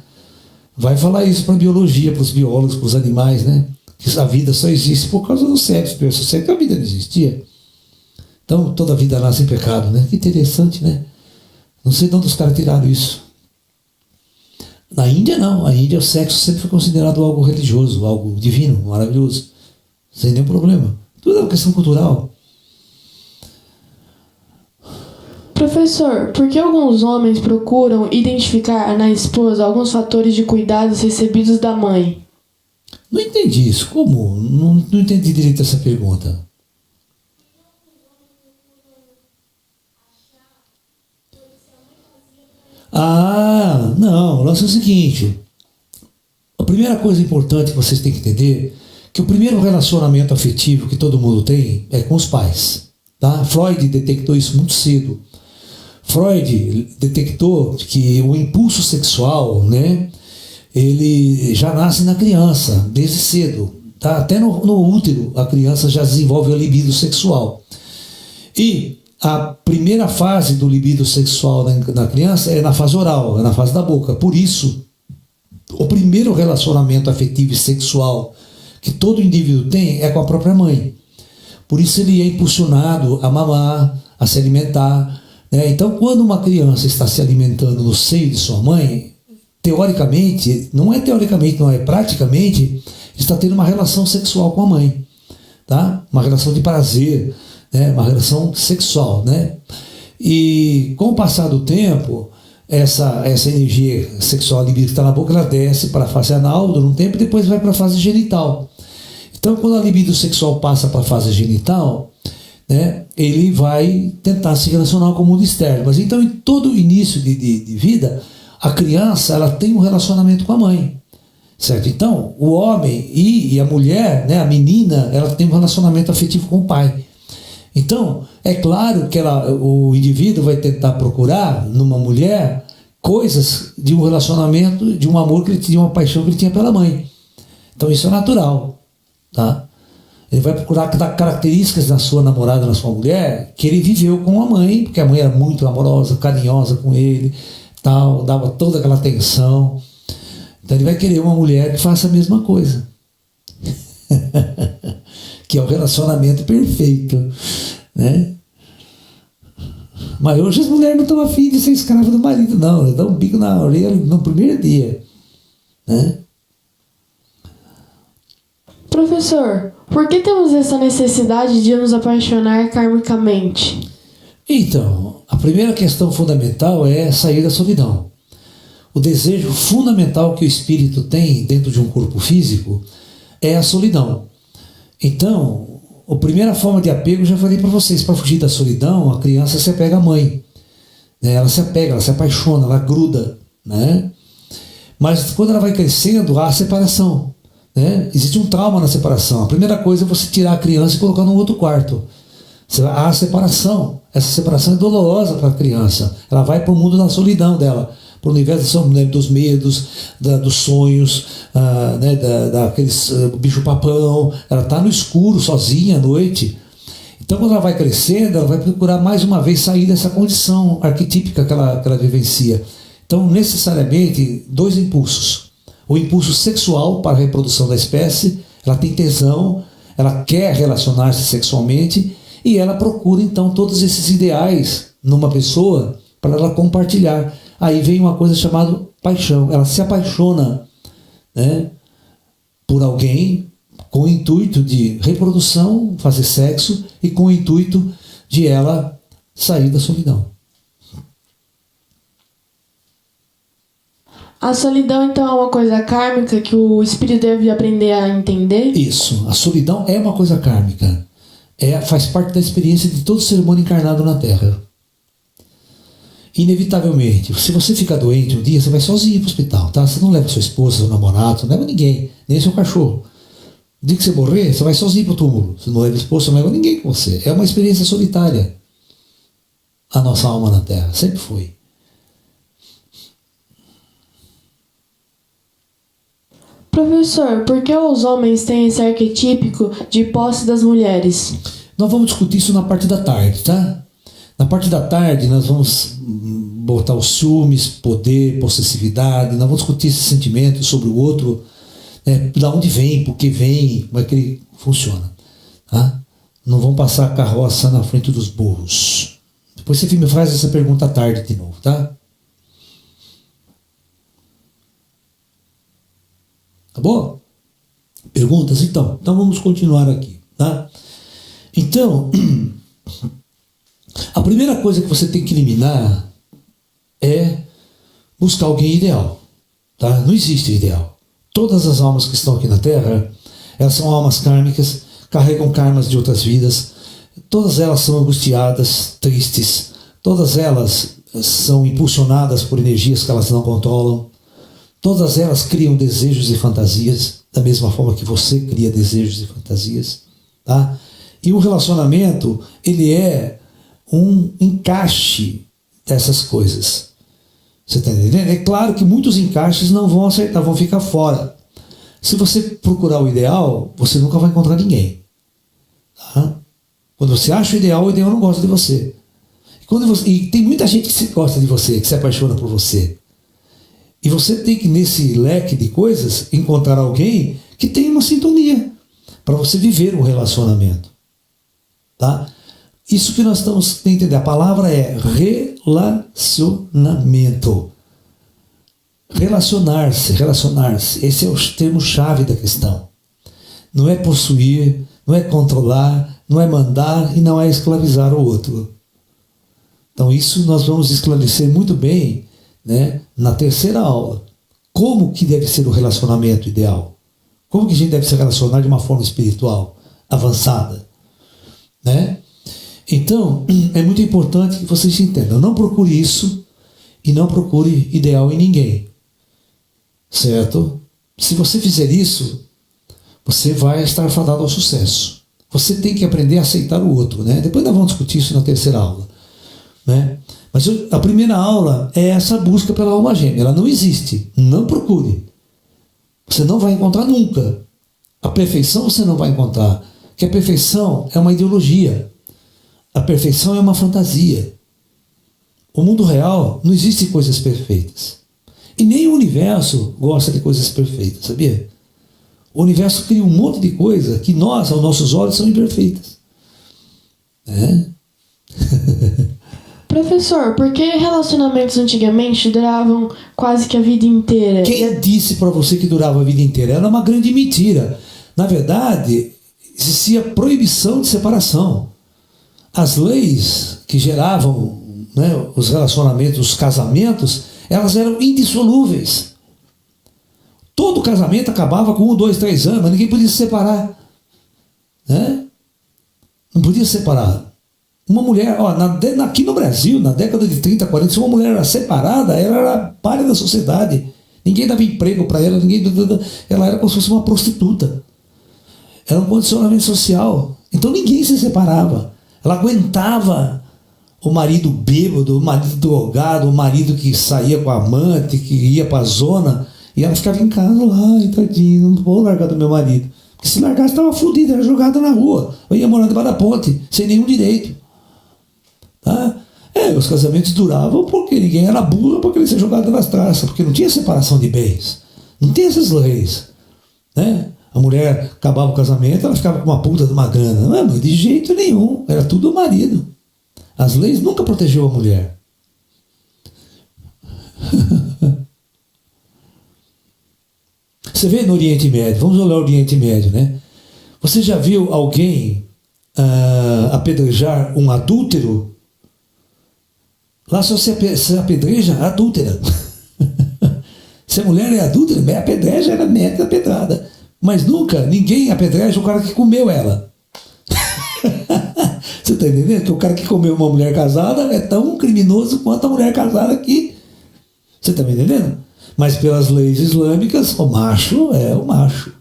Vai falar isso para a biologia, para os biólogos, para os animais, né? Que a vida só existe por causa do sexo. Se o sexo, a vida não existia. Então, toda a vida nasce em pecado, né? Que interessante, né? Não sei de onde os caras tiraram isso. Na Índia, não. Na Índia, o sexo sempre foi considerado algo religioso, algo divino, maravilhoso. Sem nenhum problema. Tudo é uma questão cultural. Professor, por que alguns homens procuram identificar na esposa alguns fatores de cuidados recebidos da mãe? Não entendi isso. Como? Não entendi direito essa pergunta. Não. O lance é o seguinte. A primeira coisa importante que vocês têm que entender é que o primeiro relacionamento afetivo que todo mundo tem é com os pais. Tá? Freud detectou isso muito cedo. Freud detectou que o impulso sexual, né, ele já nasce na criança, desde cedo. Tá? Até no útero a criança já desenvolve o libido sexual. E a primeira fase do libido sexual na criança é na fase oral, é na fase da boca. Por isso, o primeiro relacionamento afetivo e sexual que todo indivíduo tem é com a própria mãe. Por isso ele é impulsionado a mamar, a se alimentar. Né? Então, quando uma criança está se alimentando no seio de sua mãe, teoricamente, não é praticamente, está tendo uma relação sexual com a mãe. Tá? Uma relação de prazer, né? Uma relação sexual. Né? E com o passar do tempo, essa energia sexual libido que está na boca, ela desce para a fase anal durante um tempo e depois vai para a fase genital. Então, quando a libido sexual passa para a fase genital, né, ele vai tentar se relacionar com o mundo externo. Mas então, em todo início de vida, a criança ela tem um relacionamento com a mãe. Certo? Então, o homem e a mulher, né, a menina, ela tem um relacionamento afetivo com o pai. Então, é claro que o indivíduo vai tentar procurar numa mulher coisas de um relacionamento, de um amor que ele tinha, uma paixão que ele tinha pela mãe. Então, isso é natural. Tá? Ele vai procurar dar características na sua namorada, na sua mulher, que ele viveu com a mãe, porque a mãe era muito amorosa, carinhosa com ele, tal, dava toda aquela atenção. Então ele vai querer uma mulher que faça a mesma coisa. Que é o relacionamento perfeito. Né? Mas hoje as mulheres não estão afim de ser escrava do marido, não. Elas dão um bico na orelha no primeiro dia. Né? Professor, por que temos essa necessidade de nos apaixonar karmicamente? Então, a primeira questão fundamental é sair da solidão. O desejo fundamental que o espírito tem dentro de um corpo físico é a solidão. Então, a primeira forma de apego, eu já falei para vocês, para fugir da solidão, a criança se apega à mãe. Né? Ela se apega, ela se apaixona, ela gruda. Né? Mas quando ela vai crescendo, há a separação. Né? Existe um trauma na separação. A primeira coisa é você tirar a criança e colocar num outro quarto. Há a separação. Essa separação é dolorosa para a criança. Ela vai para o mundo da solidão dela. para o universo, né, dos medos, dos sonhos, né, daqueles bicho-papão. Ela está no escuro, sozinha à noite. Então, quando ela vai crescendo, ela vai procurar mais uma vez sair dessa condição arquetípica que ela vivencia. Então, necessariamente, dois impulsos. O impulso sexual para a reprodução da espécie, ela tem tesão, ela quer relacionar-se sexualmente e ela procura, então, todos esses ideais numa pessoa para ela compartilhar. Aí vem uma coisa chamada paixão. Ela se apaixona, né, por alguém com o intuito de reprodução, fazer sexo, e com o intuito de ela sair da solidão. A solidão, então, é uma coisa kármica que o espírito deve aprender a entender? Isso. A solidão é uma coisa kármica. Faz parte da experiência de todo ser humano encarnado na Terra. Inevitavelmente, se você ficar doente um dia, você vai sozinho para o hospital, tá? Você não leva sua esposa, seu namorado, você não leva ninguém, nem seu cachorro. No dia que você morrer, você vai sozinho para o túmulo. Você não leva esposa, você não leva ninguém com você. É uma experiência solitária. A nossa alma na Terra, sempre foi. Professor, por que os homens têm esse arquetípico de posse das mulheres? Nós vamos discutir isso na parte da tarde, tá? Na parte da tarde nós vamos botar os ciúmes, poder, possessividade, nós vamos discutir esses sentimentos sobre o outro, né? Da onde vem, por que vem, como é que ele funciona, tá? Não vamos passar a carroça na frente dos burros. Depois você me faz essa pergunta à tarde de novo, tá? Tá bom? Perguntas? Então vamos continuar aqui, tá? Então, a primeira coisa que você tem que eliminar é buscar alguém ideal, tá? Não existe ideal. Todas as almas que estão aqui na Terra, elas são almas kármicas, carregam karmas de outras vidas, todas elas são angustiadas, tristes, todas elas são impulsionadas por energias que elas não controlam, todas elas criam desejos e fantasias, da mesma forma que você cria desejos e fantasias, tá? E o relacionamento, ele é um encaixe dessas coisas. Você está entendendo? É claro que muitos encaixes não vão acertar, vão ficar fora. Se você procurar o ideal, você nunca vai encontrar ninguém. Tá? Quando você acha o ideal não gosta de você. E tem muita gente que gosta de você, que se apaixona por você. E você tem que, nesse leque de coisas, encontrar alguém que tenha uma sintonia para você viver um relacionamento. Tá? Isso que nós estamos a entender. A palavra é relacionamento. Relacionar-se. Esse é o termo-chave da questão. Não é possuir, não é controlar, não é mandar e não é escravizar o outro. Então isso nós vamos esclarecer muito bem, né, na terceira aula. Como que deve ser o relacionamento ideal? Como que a gente deve se relacionar de uma forma espiritual, avançada? Né? Então, é muito importante que vocês entendam. Não procure isso e não procure ideal em ninguém. Certo? Se você fizer isso, você vai estar fadado ao sucesso. Você tem que aprender a aceitar o outro. Né? Depois nós vamos discutir isso na terceira aula. Né? Mas a primeira aula é essa busca pela alma gêmea. Ela não existe. Não procure. Você não vai encontrar nunca. A perfeição você não vai encontrar. Porque a perfeição é uma ideologia. A perfeição é uma fantasia. O mundo real não existe coisas perfeitas. E nem o universo gosta de coisas perfeitas, sabia? O universo cria um monte de coisa que nós, aos nossos olhos, são imperfeitas. Né? Professor, por que relacionamentos antigamente duravam quase que a vida inteira? Quem disse para você que durava a vida inteira? Era uma grande mentira. Na verdade, existia proibição de separação. As leis que geravam, né, os relacionamentos, os casamentos, elas eram indissolúveis. Todo casamento acabava com 1, 2, 3 anos, mas ninguém podia se separar. Né? Não podia se separar. Uma mulher, aqui no Brasil, na década de 30, 40, se uma mulher era separada, ela era pária da sociedade. Ninguém dava emprego para ela, ela era como se fosse uma prostituta. Era um condicionamento social. Então ninguém se separava. Ela aguentava o marido bêbado, o marido drogado, o marido que saía com a amante, que ia para a zona, e ela ficava em casa lá, ai, tadinho, não vou largar do meu marido. Porque se largasse, estava fodida, era jogada na rua. Eu ia morar debaixo da ponte, sem nenhum direito. Tá? Os casamentos duravam porque ninguém era burro para querer ser jogado nas traças, porque não tinha separação de bens. Não tinha essas leis. Né? A mulher acabava o casamento, ela ficava com uma puta de uma grana. Não, mas de jeito nenhum, era tudo o marido. As leis nunca protegeu a mulher. Você vê no Oriente Médio, vamos olhar o Oriente Médio, né? Você já viu alguém apedrejar um adúltero? Lá só se apedreja a adúltera. Se a mulher é adúltera, apedreja, ela mete a pedrada. Mas nunca ninguém apedreja o cara que comeu ela. Você está entendendo? Que o cara que comeu uma mulher casada é tão criminoso quanto a mulher casada que... Você está me entendendo? Mas pelas leis islâmicas, o macho é o macho.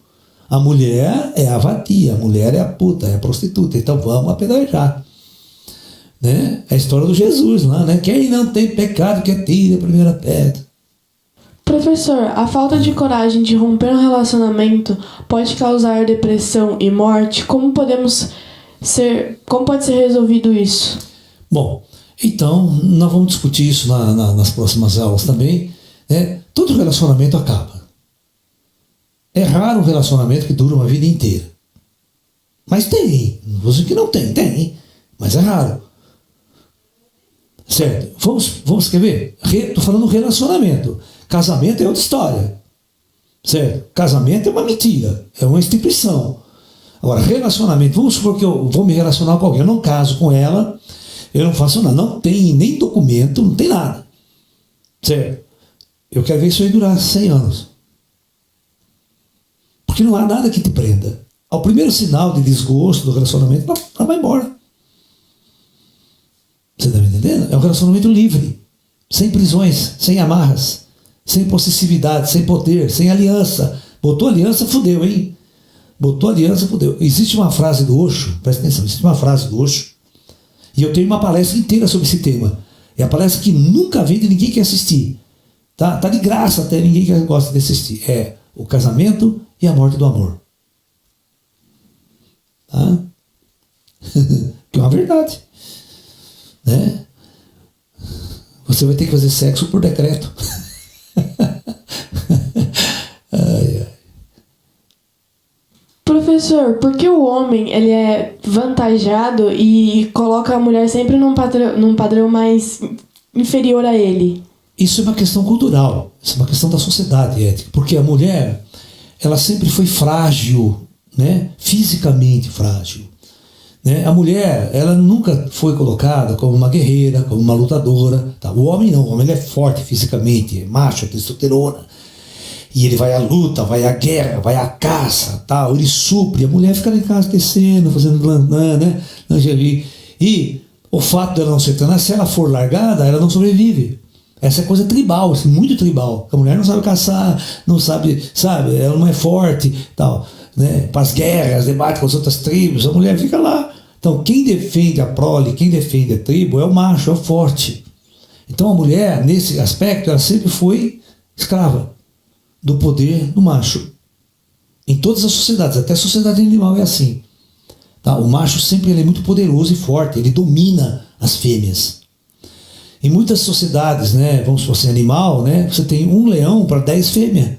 A mulher é a vadia, a mulher é a puta, é a prostituta. Então vamos apedrejar. Né? É a história do Jesus lá, né? Quem não tem pecado que atire a primeira pedra. Professor, a falta de coragem de romper um relacionamento pode causar depressão e morte? Como pode ser resolvido isso? Bom, então nós vamos discutir isso nas próximas aulas também. Né? Todo relacionamento acaba. É raro um relacionamento que dura uma vida inteira. Mas tem. Não vou dizer que não tem. Mas é raro. Certo? Vamos quer ver? Estou falando relacionamento. Casamento é outra história. Certo? Casamento é uma mentira. É uma instituição. Agora, relacionamento. Vamos supor que eu vou me relacionar com alguém. Eu não caso com ela. Eu não faço nada. Não tem nem documento. Não tem nada. Certo? Eu quero ver isso aí durar 100 anos. Porque não há nada que te prenda. Ao primeiro sinal de desgosto do relacionamento, ela vai embora. Você está me entendendo? É um relacionamento livre. Sem prisões, sem amarras, sem possessividade, sem poder, sem aliança. Botou aliança, fudeu, hein? Botou aliança, fudeu. Existe uma frase do Osho, presta atenção, existe uma frase do Osho, e eu tenho uma palestra inteira sobre esse tema. É a palestra que nunca vende, ninguém quer assistir. Tá de graça até, ninguém gosta de assistir. É o casamento e a morte do amor. Tá? Que é uma verdade. Né? Você vai ter que fazer sexo por decreto. Ai. Professor, por que o homem ele é vantajado e coloca a mulher sempre num padrão mais inferior a ele? Isso é uma questão cultural, isso é uma questão da sociedade ética, porque a mulher, ela sempre foi frágil, né? Fisicamente frágil. Né? A mulher, ela nunca foi colocada como uma guerreira, como uma lutadora. Tá? O homem não, o homem ele é forte fisicamente, é macho, é testosterona. E ele vai à luta, vai à guerra, vai à caça, tal, ele supre. A mulher fica lá em casa tecendo, fazendo né? Lingerie. E o fato dela não ser treinada, se ela for largada, ela não sobrevive. Essa é coisa tribal, assim, muito tribal. A mulher não sabe caçar, não sabe, ela não é forte, tal, né? Para as guerras, debate com as outras tribos, a mulher fica lá. Então, quem defende a prole, quem defende a tribo é o macho, é o forte. Então, a mulher, nesse aspecto, ela sempre foi escrava do poder do macho. Em todas as sociedades, até a sociedade animal é assim. Tá? O macho sempre ele é muito poderoso e forte, ele domina as fêmeas. Em muitas sociedades, né, vamos supor assim, animal, né, você tem um leão para 10 fêmeas.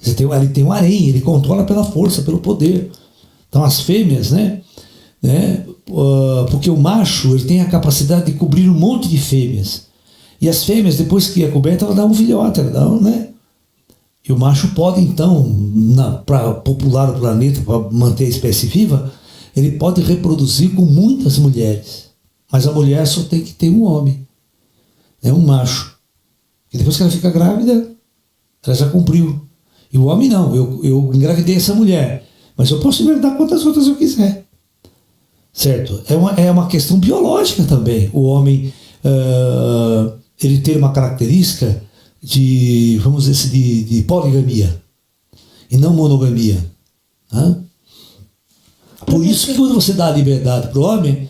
Ele tem um harém, ele controla pela força, pelo poder. Então as fêmeas, né, porque o macho ele tem a capacidade de cobrir um monte de fêmeas. E as fêmeas, depois que é coberta, ela dá um filhote, ela dá, né? E o macho pode, então, para popular o planeta, para manter a espécie viva, ele pode reproduzir com muitas mulheres. Mas a mulher só tem que ter um homem. É um macho. E depois que ela fica grávida, ela já cumpriu. E o homem não. Eu engravidei essa mulher. Mas eu posso engravidar quantas outras eu quiser. Certo? É uma questão biológica também. O homem, ele tem uma característica de, vamos dizer assim, de poligamia. E não monogamia. Tá? Por isso que quando você dá a liberdade para o homem,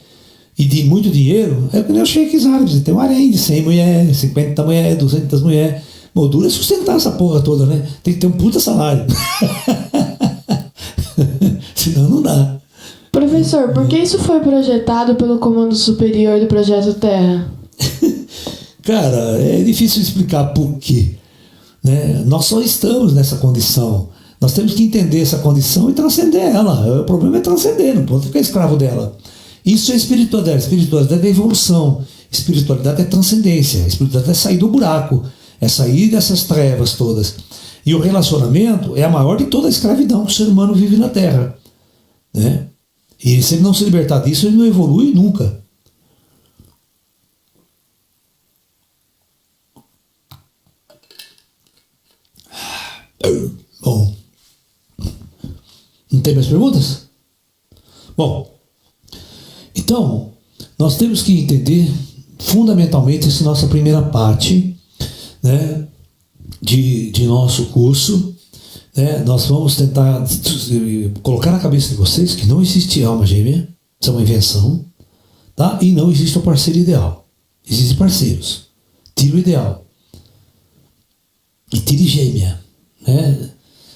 e de muito dinheiro, é que nem os cheques árabes. Tem um harém de 100 mulheres, 50 mulheres, 200 mulheres. Moldura é sustentar essa porra toda, né? Tem que ter um puta salário. Senão não dá. Professor, por que isso foi projetado pelo Comando Superior do Projeto Terra? Cara, é difícil explicar por quê, né? Nós só estamos nessa condição. Nós temos que entender essa condição e transcender ela. O problema é transcender, não pode ficar escravo dela. Isso é espiritualidade. Espiritualidade é evolução. Espiritualidade é transcendência. Espiritualidade é sair do buraco. É sair dessas trevas todas. E o relacionamento é a maior de toda a escravidão que o ser humano vive na Terra, né? E se ele não se libertar disso, ele não evolui nunca. Bom, não tem mais perguntas? Bom, então, nós temos que entender fundamentalmente essa nossa primeira parte, né, de nosso curso, né? Nós vamos tentar colocar na cabeça de vocês que não existe alma gêmea, isso é uma invenção, tá? E não existe o parceiro ideal. Existem parceiros. Tira o ideal e tire gêmea, né?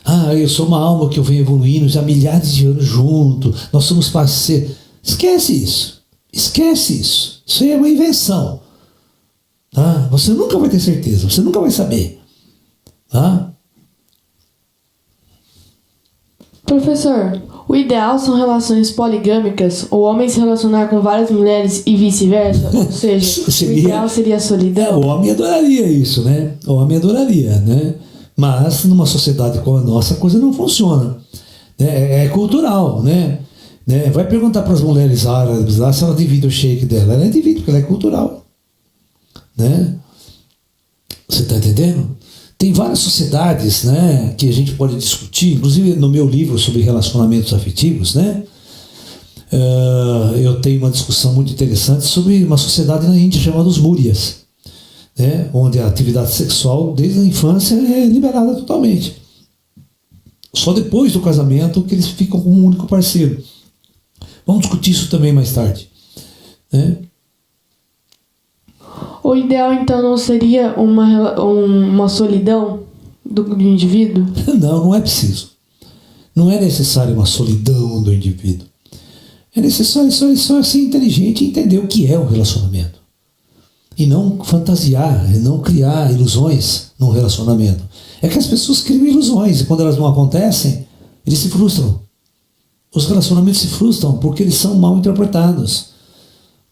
Ah, eu sou uma alma que eu venho evoluindo já há milhares de anos junto, nós somos parceiros. Esquece isso. Esquece isso. Isso aí é uma invenção. Tá? Você nunca vai ter certeza, você nunca vai saber. Tá? Professor, o ideal são relações poligâmicas, o homem se relacionar com várias mulheres e vice-versa? Ou seja, o ideal seria a solidão? O homem adoraria isso, né? O homem adoraria, né? Mas numa sociedade como a nossa, a coisa não funciona. É cultural, né? Vai perguntar para as mulheres árabes lá se ela divide o shake dela. Ela divide porque ela é cultural, né? Você está entendendo? Tem várias sociedades, né, que a gente pode discutir, inclusive no meu livro sobre relacionamentos afetivos, né? Eu tenho uma discussão muito interessante sobre uma sociedade na Índia chamada os Múrias, né, onde a atividade sexual desde a infância é liberada totalmente. Só depois do casamento que eles ficam com um único parceiro. Vamos discutir isso também mais tarde, né? O ideal, então, não seria uma solidão do indivíduo? Não é preciso. Não é necessário uma solidão do indivíduo. É necessário só ser inteligente e entender o que é o relacionamento. E não fantasiar, e não criar ilusões num relacionamento. É que as pessoas criam ilusões e quando elas não acontecem, eles se frustram. Os relacionamentos se frustram porque eles são mal interpretados,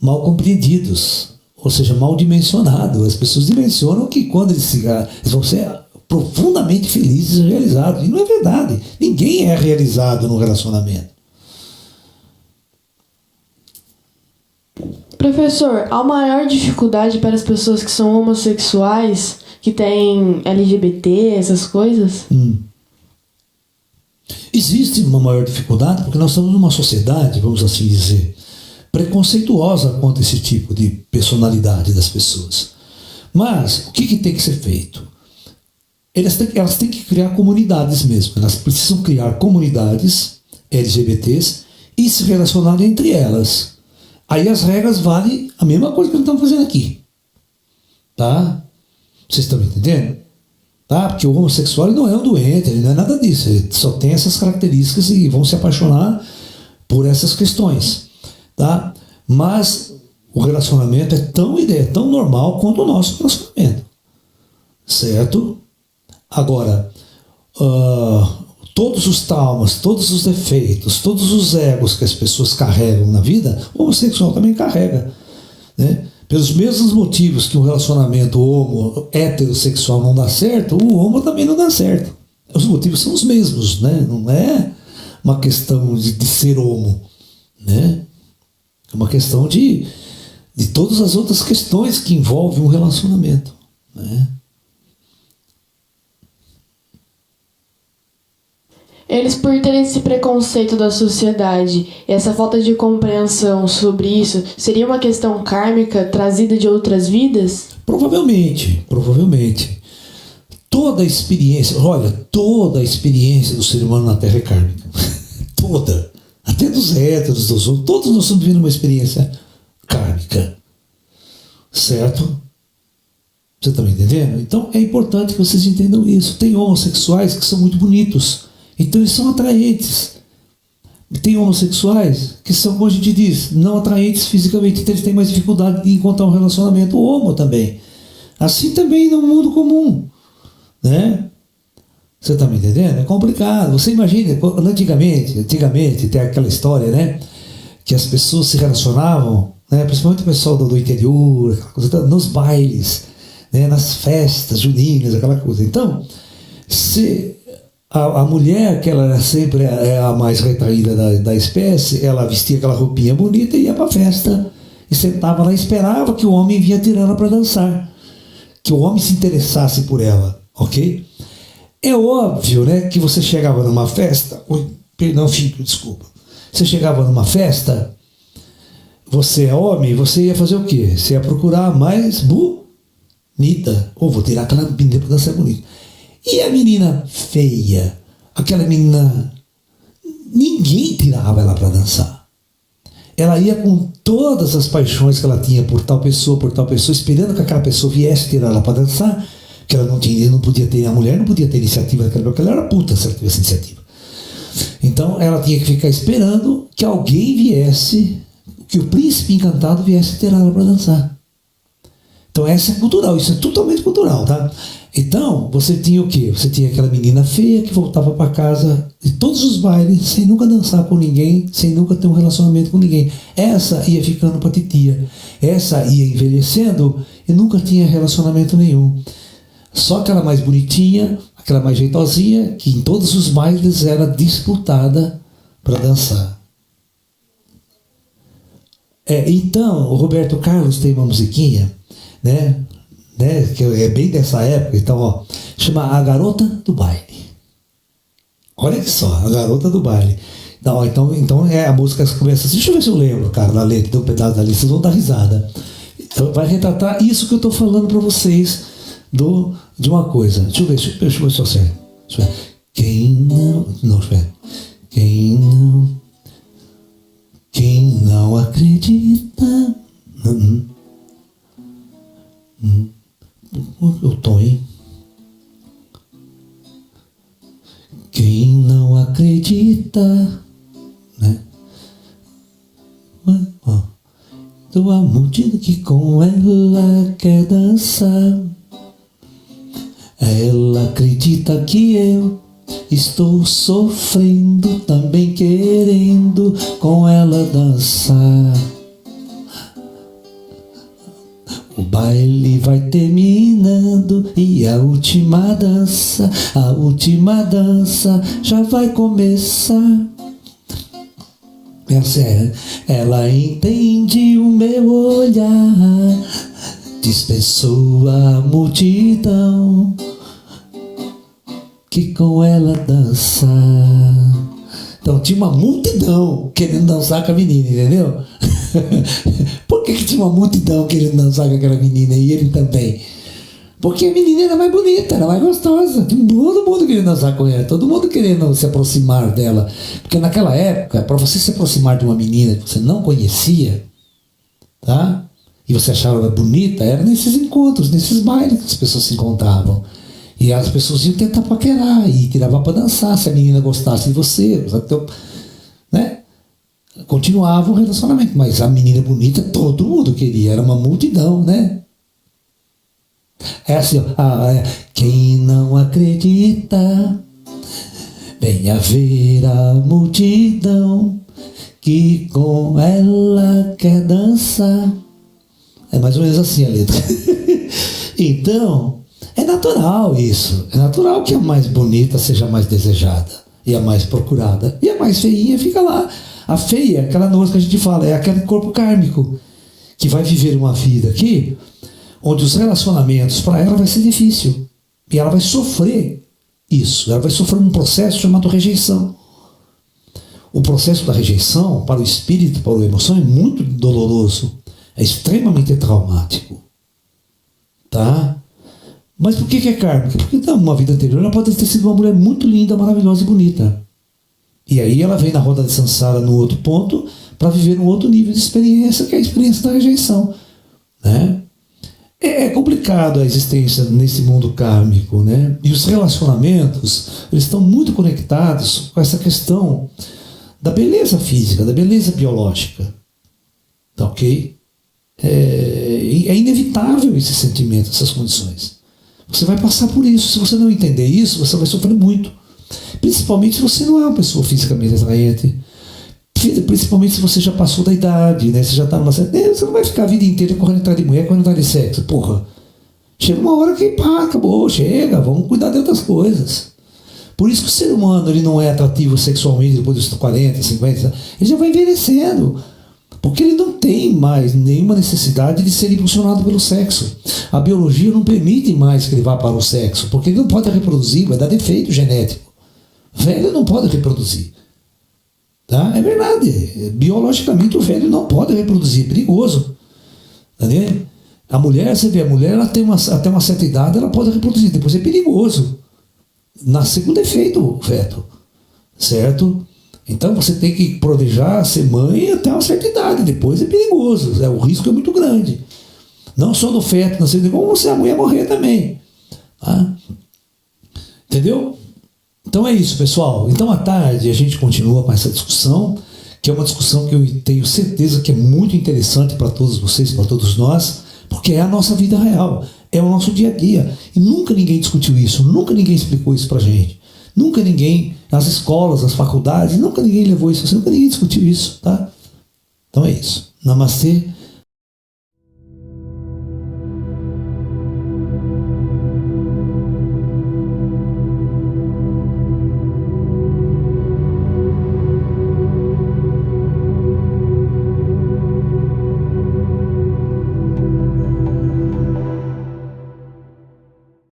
mal compreendidos. Ou seja, mal dimensionado. As pessoas dimensionam que quando eles vão ser profundamente felizes e realizados. E não é verdade. Ninguém é realizado no relacionamento. Professor, há maior dificuldade para as pessoas que são homossexuais, que têm LGBT, essas coisas? Existe uma maior dificuldade porque nós estamos numa sociedade, vamos assim dizer, preconceituosa quanto a esse tipo de personalidade das pessoas. Mas o que tem que ser feito? Elas têm que criar comunidades mesmo. Elas precisam criar comunidades LGBTs e se relacionar entre elas. Aí as regras valem a mesma coisa que nós estamos fazendo aqui. Tá? Vocês estão me entendendo? Tá? Porque o homossexual ele não é um doente, ele não é nada disso. Ele só tem essas características e vão se apaixonar por essas questões. Tá? Mas o relacionamento é tão normal quanto o nosso relacionamento. Certo? Agora, todos os traumas, todos os defeitos, todos os egos que as pessoas carregam na vida, o homossexual também carrega. Né? Pelos mesmos motivos que um relacionamento heterossexual não dá certo, o homo também não dá certo. Os motivos são os mesmos, né? Não é uma questão de ser homo, né? É uma questão de todas as outras questões que envolvem um relacionamento, né? Eles, por terem esse preconceito da sociedade e essa falta de compreensão sobre isso, seria uma questão kármica trazida de outras vidas? Provavelmente. Toda a experiência do ser humano na Terra é kármica. Toda. Até dos héteros, dos outros, todos nós estamos vivendo uma experiência kármica. Certo? Você está me entendendo? Então é importante que vocês entendam isso. Tem homossexuais que são muito bonitos, então eles são atraentes. Tem homossexuais que são, como a gente diz, não atraentes fisicamente, então eles têm mais dificuldade de encontrar um relacionamento homo também. Assim também no mundo comum, né? Você está me entendendo? É complicado. Você imagina, antigamente tem aquela história, né? Que as pessoas se relacionavam, né? Principalmente o pessoal do interior, aquela coisa, nos bailes, né? Nas festas juninas, aquela coisa. Então, se a mulher, que ela era sempre a mais retraída da espécie, ela vestia aquela roupinha bonita e ia para a festa. E sentava lá e esperava que o homem vinha tirar ela para dançar. Que o homem se interessasse por ela, ok? É óbvio, né, que você chegava numa festa... Perdão, filho, desculpa. Você chegava numa festa, você é homem, você ia fazer o quê? Você ia procurar a mais bonita. Ou vou tirar aquela menina para dançar bonita. E a menina feia? Aquela menina... Ninguém tirava ela para dançar. Ela ia com todas as paixões que ela tinha por tal pessoa, esperando que aquela pessoa viesse tirar ela para dançar, que ela não podia ter, a mulher não podia ter iniciativa naquela época, ela era puta se ela tivesse iniciativa. Então ela tinha que ficar esperando que alguém viesse, que o príncipe encantado viesse tirar ela para dançar. Então essa é cultural, isso é totalmente cultural, tá? Então, você tinha o quê? Você tinha aquela menina feia que voltava para casa de todos os bailes, sem nunca dançar com ninguém, sem nunca ter um relacionamento com ninguém. Essa ia ficando para titia. Essa ia envelhecendo e nunca tinha relacionamento nenhum. Só aquela mais bonitinha, aquela mais jeitosinha, que em todos os bailes era disputada para dançar. Então, o Roberto Carlos tem uma musiquinha, né, que é bem dessa época, então, ó, chama A Garota do Baile. Olha que só, A Garota do Baile. Não, então a música começa assim, deixa eu ver se eu lembro, cara, da letra, tem um pedaço da letra, vocês vão dar risada. Vai retratar isso que eu estou falando para vocês de uma coisa. Deixa eu ver se eu sei. Quem não acredita. Eu tô, hein? Quem não acredita, né? Do a multidão que com ela quer dançar. Ela acredita que eu estou sofrendo, também querendo com ela dançar. O baile vai terminando e a última dança já vai começar. Ela entende o meu olhar, dispensou a multidão que com ela dança. Então tinha uma multidão querendo dançar com a menina, entendeu? Por que tinha uma multidão querendo dançar com aquela menina e ele também? Porque a menina era mais bonita, era mais gostosa. Todo mundo querendo dançar com ela, todo mundo querendo se aproximar dela. Porque naquela época, para você se aproximar de uma menina que você não conhecia, tá? E você achava ela bonita, era nesses encontros, nesses bailes que as pessoas se encontravam. E as pessoas iam tentar paquerar e tiravam para dançar se a menina gostasse de você, né? Continuava o relacionamento, mas a menina bonita todo mundo queria, era uma multidão, né? É assim, quem não acredita, venha ver a multidão que com ela quer dançar. É mais ou menos assim a letra. Então, é natural isso. É natural que a mais bonita seja a mais desejada. E a mais procurada. E a mais feinha fica lá. A feia é aquela noite que a gente fala, é aquele corpo kármico que vai viver uma vida aqui, onde os relacionamentos para ela vai ser difícil. E ela vai sofrer isso. Ela vai sofrer um processo chamado rejeição. O processo da rejeição, para o espírito, para a emoção, é muito doloroso. É extremamente traumático. Tá? Mas por que é kármica? Porque numa vida anterior ela pode ter sido uma mulher muito linda, maravilhosa e bonita. E aí ela vem na roda de Sansara no outro ponto para viver um outro nível de experiência, que é a experiência da rejeição, né? É complicado a existência nesse mundo kármico, né? E os relacionamentos, eles estão muito conectados com essa questão da beleza física, da beleza biológica. Tá ok? É inevitável esse sentimento, essas condições. Você vai passar por isso. Se você não entender isso, você vai sofrer muito. Principalmente se você não é uma pessoa fisicamente atraente. Principalmente se você já passou da idade, né? Você já está numa certa... Você não vai ficar a vida inteira correndo atrás de mulher, correndo atrás de sexo. Porra. Chega uma hora que, pá, acabou, chega, vamos cuidar de outras coisas. Por isso que o ser humano ele não é atrativo sexualmente depois dos 40, 50, ele já vai envelhecendo. Porque ele não tem mais nenhuma necessidade de ser impulsionado pelo sexo. A biologia não permite mais que ele vá para o sexo, porque ele não pode reproduzir, vai dar defeito genético. Velho não pode reproduzir. Tá? É verdade. Biologicamente o velho não pode reproduzir, é perigoso. Tá vendo? A mulher, você vê, a mulher ela tem até uma certa idade, ela pode reproduzir, depois é perigoso. Nascer com defeito o feto. Certo? Então você tem que proteger, ser mãe até uma certa idade, depois é perigoso, o risco é muito grande. Não só do feto, como você, a mulher morrer também. Tá? Entendeu? Então é isso, pessoal. Então à tarde a gente continua com essa discussão, que é uma discussão que eu tenho certeza que é muito interessante para todos vocês, para todos nós, porque é a nossa vida real, é o nosso dia a dia. E nunca ninguém discutiu isso, nunca ninguém explicou isso para a gente. Nunca ninguém, nas escolas, nas faculdades, nunca ninguém levou isso, nunca ninguém discutiu isso, tá? Então é isso. Namastê.